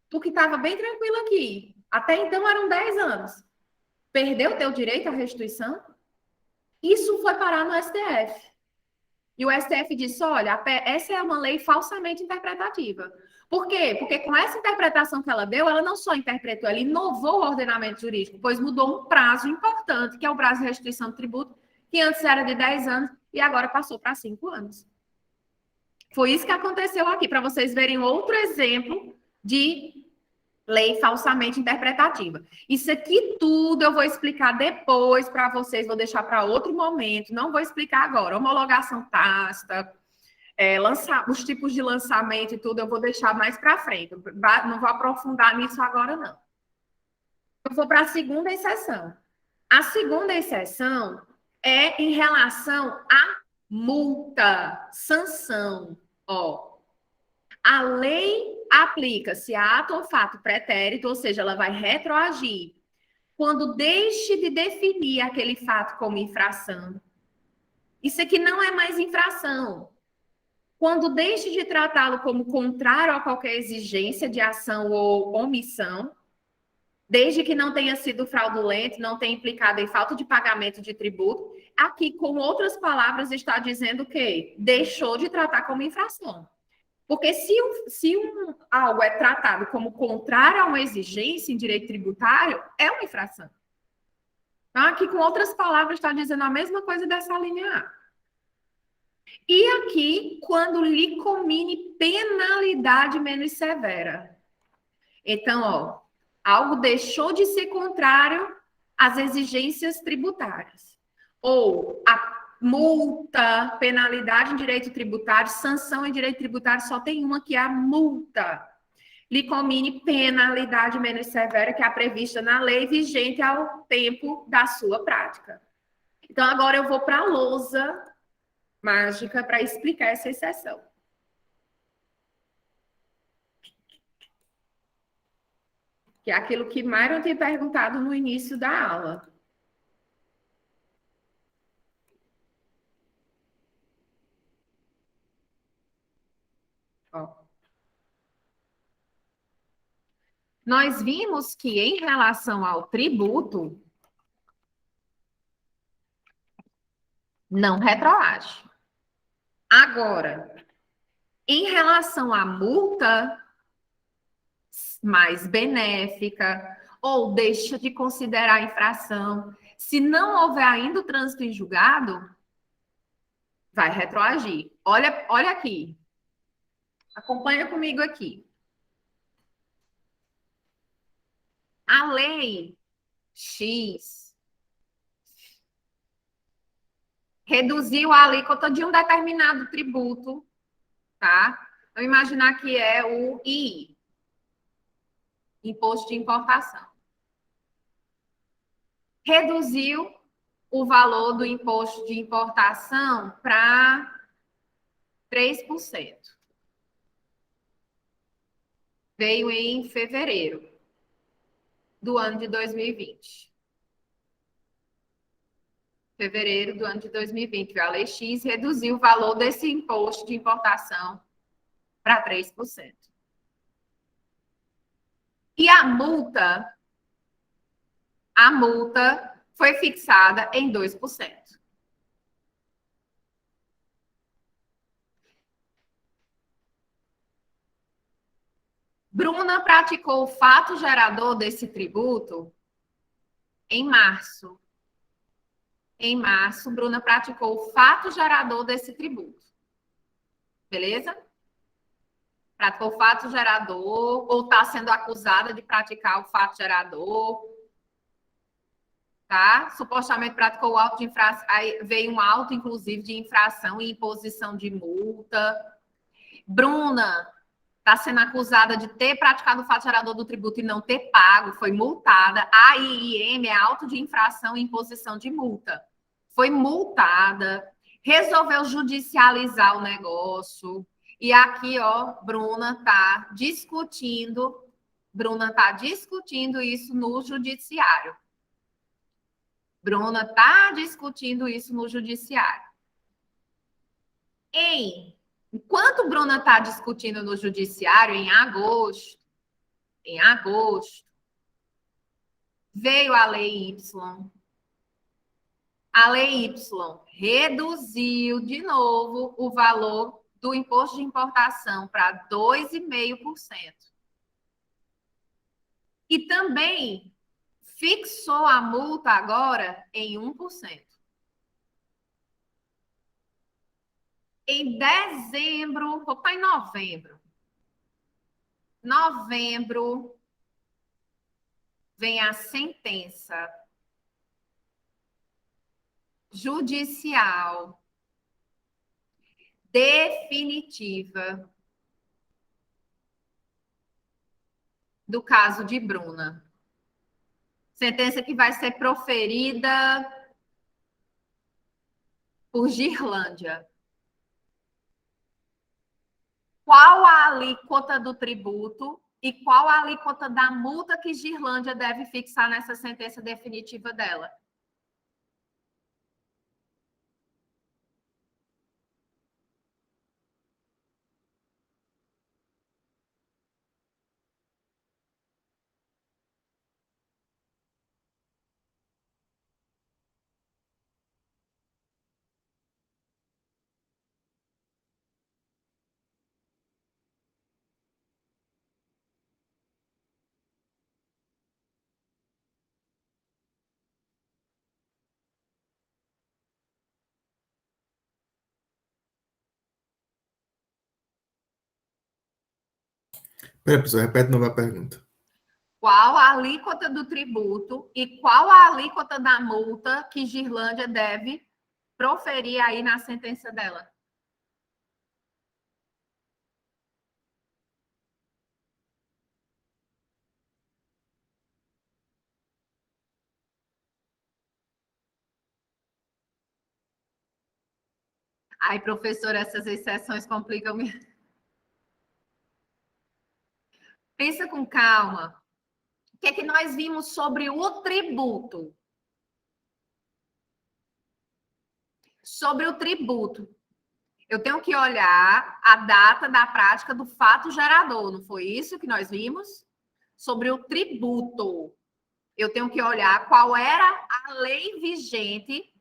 Speaker 2: Tu que estava bem tranquilo aqui, até então eram 10 anos, perdeu o teu direito à restituição? Isso foi parar no STF. E o STF disse, olha, essa é uma lei falsamente interpretativa. Por quê? Porque com essa interpretação que ela deu, ela não só interpretou, ela inovou o ordenamento jurídico, pois mudou um prazo importante, que é o prazo de restituição do tributo, que antes era de 10 anos e agora passou para 5 anos. Foi isso que aconteceu aqui, para vocês verem outro exemplo de lei falsamente interpretativa. Isso aqui tudo eu vou explicar depois para vocês, vou deixar para outro momento, não vou explicar agora. Homologação tácita, os tipos de lançamento e tudo, eu vou deixar mais para frente. Não vou aprofundar nisso agora, não. Eu vou para a segunda exceção. A segunda exceção é em relação à multa, sanção. Ó, a lei aplica-se a ato ou fato pretérito, ou seja, ela vai retroagir quando deixe de definir aquele fato como infração. Isso aqui não é mais infração. Quando deixe de tratá-lo como contrário a qualquer exigência de ação ou omissão, desde que não tenha sido fraudulento, não tenha implicado em falta de pagamento de tributo, aqui, com outras palavras, está dizendo que deixou de tratar como infração. Porque se algo é tratado como contrário a uma exigência em direito tributário, é uma infração. Então, aqui, com outras palavras, está dizendo a mesma coisa dessa linha A. E aqui, quando lhe comine penalidade menos severa. Então, ó, algo deixou de ser contrário às exigências tributárias. Ou a multa, penalidade em direito tributário, sanção em direito tributário, só tem uma, que é a multa. Lhe comine penalidade menos severa, que é a prevista na lei vigente ao tempo da sua prática. Então, agora eu vou para a lousa mágica para explicar essa exceção. Que é aquilo que Myron tinha perguntado no início da aula. Ó. Nós vimos que, em relação ao tributo, não retroage. Agora, em relação à multa mais benéfica, ou deixa de considerar a infração, se não houver ainda o trânsito em julgado, vai retroagir. Olha aqui. Acompanha comigo aqui. A lei X reduziu a alíquota de um determinado tributo, tá? Vamos imaginar que é o II, Imposto de Importação. Reduziu o valor do imposto de importação para 3%. Veio em fevereiro do ano de 2020. Fevereiro do ano de 2020, a Lei X reduziu o valor desse imposto de importação para 3%. E a multa foi fixada em 2%. Bruna praticou o fato gerador desse tributo em março. Em março, Bruna praticou o fato gerador desse tributo. Beleza? Praticou o fato gerador, ou está sendo acusada de praticar o fato gerador. Tá? Supostamente praticou o auto de infração. Aí veio um auto, inclusive, de infração e imposição de multa. Bruna está sendo acusada de ter praticado o fato gerador do tributo e não ter pago, foi multada. A IIM é auto de infração e imposição de multa. Foi multada, resolveu judicializar o negócio. E aqui, ó, Bruna está discutindo isso no judiciário. Bruna está discutindo isso no judiciário. Enquanto Bruna está discutindo no judiciário, em agosto, veio a Lei Y. A Lei Y reduziu de novo o valor do imposto de importação para 2,5%. E também fixou a multa agora em 1%. Em dezembro, vou botar em novembro. Novembro, vem a sentença judicial definitiva do caso de Bruna. Sentença que vai ser proferida por Girlândia. Qual a alíquota do tributo e qual a alíquota da multa que Girlândia deve fixar nessa sentença definitiva dela?
Speaker 1: Peraí, pessoal, repete nova pergunta.
Speaker 2: Qual a alíquota do tributo e qual a alíquota da multa que Girlândia deve proferir aí na sentença dela? Ai, professora, essas exceções complicam. Pensa com calma. O que é que nós vimos sobre o tributo? Sobre o tributo. Eu tenho que olhar a data da prática do fato gerador, não foi isso que nós vimos? Sobre o tributo. Eu tenho que olhar qual era a lei vigente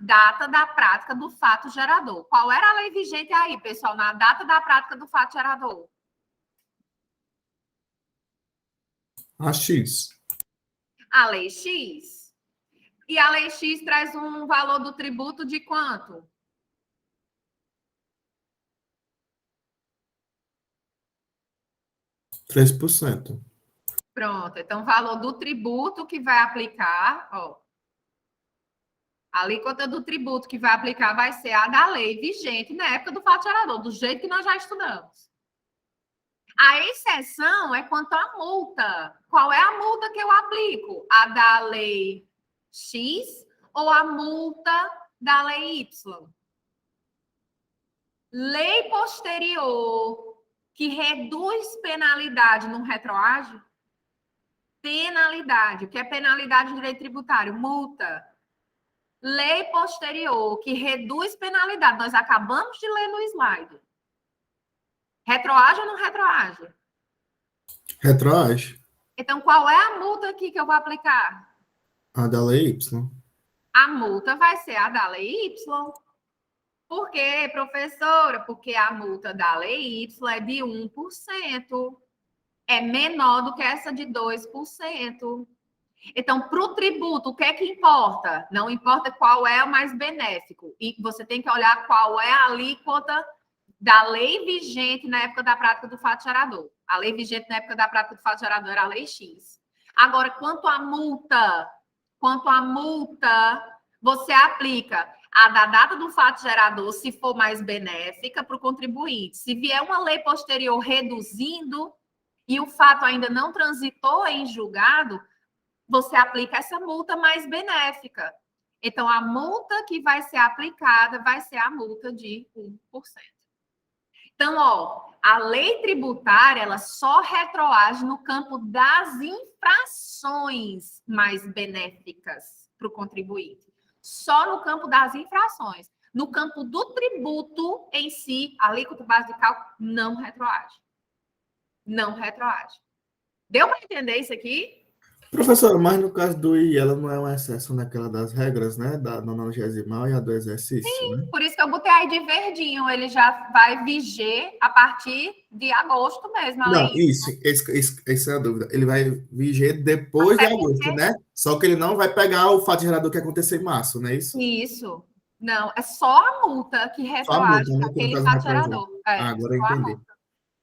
Speaker 2: data da prática do fato gerador. Qual era a lei vigente aí, pessoal, na data da prática do fato gerador?
Speaker 1: A X.
Speaker 2: A lei X. E a lei X traz um valor do tributo de quanto?
Speaker 1: %3%.
Speaker 2: Pronto. Então, o valor do tributo que vai aplicar, ó. A alíquota do tributo que vai aplicar vai ser a da lei vigente na época do fato gerador, do jeito que nós já estudamos. A exceção é quanto à multa. Qual é a multa que eu aplico? A da lei X ou a multa da lei Y? Lei posterior que reduz penalidade não retroage? Penalidade. O que é penalidade de direito tributário? Multa. Lei posterior que reduz penalidade. Nós acabamos de ler no slide. Retroage ou não retroage?
Speaker 1: Retroage.
Speaker 2: Então, qual é a multa aqui que eu vou aplicar?
Speaker 1: A da lei Y.
Speaker 2: A multa vai ser a da lei Y. Por quê, professora? Porque a multa da lei Y é de 1%. É menor do que essa de 2%. Então, para o tributo, o que é que importa? Não importa qual é o mais benéfico. E você tem que olhar qual é a alíquota da lei vigente na época da prática do fato gerador. A lei vigente na época da prática do fato gerador era a lei X. Agora, quanto à multa, você aplica a da data do fato gerador, se for mais benéfica para o contribuinte. Se vier uma lei posterior reduzindo e o fato ainda não transitou em julgado, você aplica essa multa mais benéfica. Então, a multa que vai ser aplicada vai ser a multa de 1%. Então, ó, a lei tributária, ela só retroage no campo das infrações mais benéficas para o contribuinte. Só no campo das infrações. No campo do tributo em si, a alíquota base de cálculo não retroage. Não retroage. Deu para entender isso aqui?
Speaker 1: Professor, mas no caso do I, ela não é uma exceção daquela das regras, né? Da 90ª e a do exercício, né?
Speaker 2: Por isso que eu botei aí de verdinho. Ele já vai viger a partir de agosto mesmo.
Speaker 1: Não, essa é a dúvida. Ele vai viger depois de agosto, né? Só que ele não vai pegar o fato gerador que aconteceu em março, não é isso?
Speaker 2: Isso. Não, é só a multa que
Speaker 1: Só a multa,
Speaker 2: retroage
Speaker 1: né? Que no
Speaker 2: aquele
Speaker 1: caso
Speaker 2: fato
Speaker 1: retroage.
Speaker 2: gerador.
Speaker 1: Agora eu
Speaker 2: Só a
Speaker 1: entendi.
Speaker 2: multa.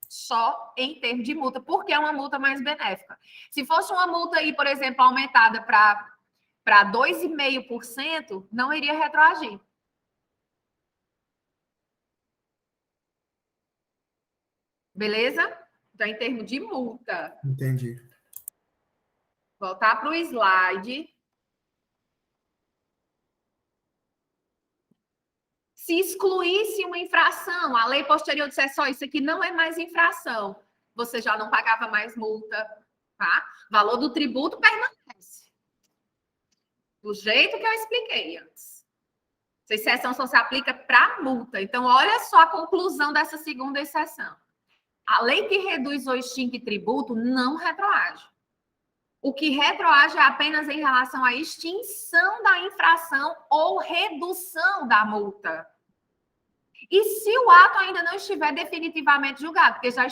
Speaker 2: Só em termos de multa, porque é uma multa mais benéfica. Se fosse uma multa aí, por exemplo, aumentada para 2,5%, não iria retroagir. Beleza? Já em termos de multa.
Speaker 1: Entendi.
Speaker 2: Voltar para o slide. Se excluísse uma infração, a lei posterior dissesse só isso aqui não é mais infração, você já não pagava mais multa, tá? Valor do tributo permanece. Do jeito que eu expliquei antes. Essa exceção só se aplica para multa. Então, olha só a conclusão dessa segunda exceção. A lei que reduz ou extingue tributo não retroage. O que retroage é apenas em relação à extinção da infração ou redução da multa. E se o ato ainda não estiver definitivamente julgado, porque já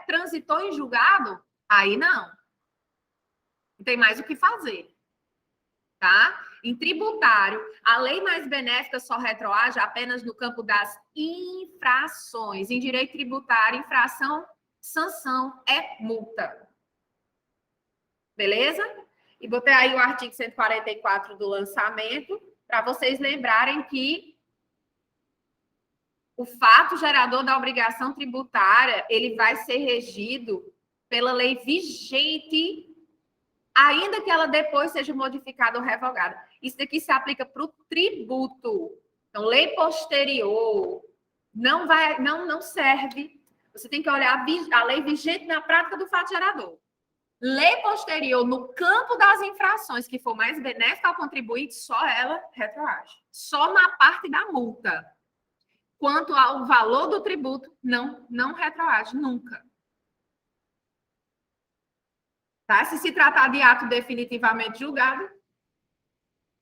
Speaker 2: transitou em julgado, aí não. Não tem mais o que fazer. Tá? Em tributário, a lei mais benéfica só retroage apenas no campo das infrações. Em direito tributário, infração, sanção é multa. Beleza? E botei aí o artigo 144 do lançamento, para vocês lembrarem que o fato gerador da obrigação tributária, ele vai ser regido pela lei vigente, ainda que ela depois seja modificada ou revogada. Isso daqui se aplica para o tributo. Então, lei posterior não serve. Você tem que olhar a lei vigente na prática do fato gerador. Lei posterior, no campo das infrações, que for mais benéfica ao contribuinte, só ela retroage. Só na parte da multa. Quanto ao valor do tributo, não retroage nunca. Tá? Se tratar de ato definitivamente julgado,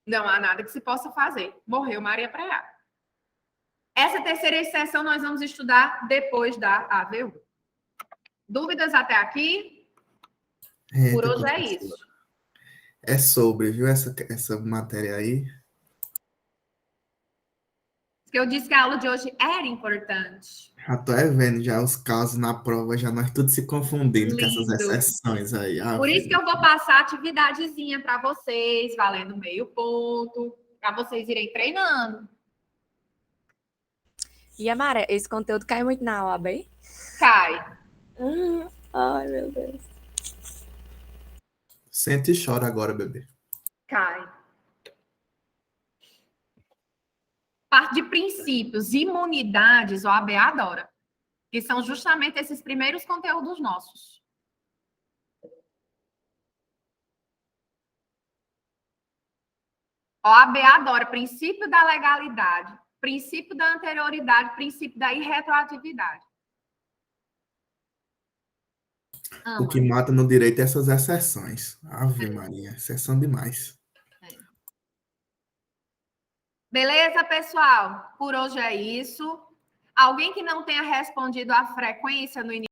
Speaker 2: Não há nada que se possa fazer. Morreu Maria Preá. Essa terceira sessão nós vamos estudar depois da AVU. Dúvidas até aqui? Por
Speaker 1: Eita,
Speaker 2: hoje é
Speaker 1: professora.
Speaker 2: isso.
Speaker 1: É sobre, viu, essa matéria aí?
Speaker 2: Que eu disse que a aula de hoje era importante.
Speaker 1: Já tô vendo já os casos na prova, já nós tudo se confundindo com essas
Speaker 2: Lindo.
Speaker 1: exceções aí.
Speaker 2: Por isso que eu vou passar atividadezinha para vocês, valendo meio ponto, para vocês irem treinando.
Speaker 4: E, Amara, esse conteúdo cai muito na OAB?
Speaker 2: Cai.
Speaker 4: Ai, meu Deus.
Speaker 1: Sente e chora agora, bebê.
Speaker 2: Cai. Parte de princípios, imunidades, o OAB adora. Que são justamente esses primeiros conteúdos nossos. OAB adora princípio da legalidade, princípio da anterioridade, princípio da irretroatividade.
Speaker 1: O que mata no direito é essas exceções. Ave Maria, exceção demais.
Speaker 2: Beleza, pessoal? Por hoje é isso. Alguém que não tenha respondido a frequência no início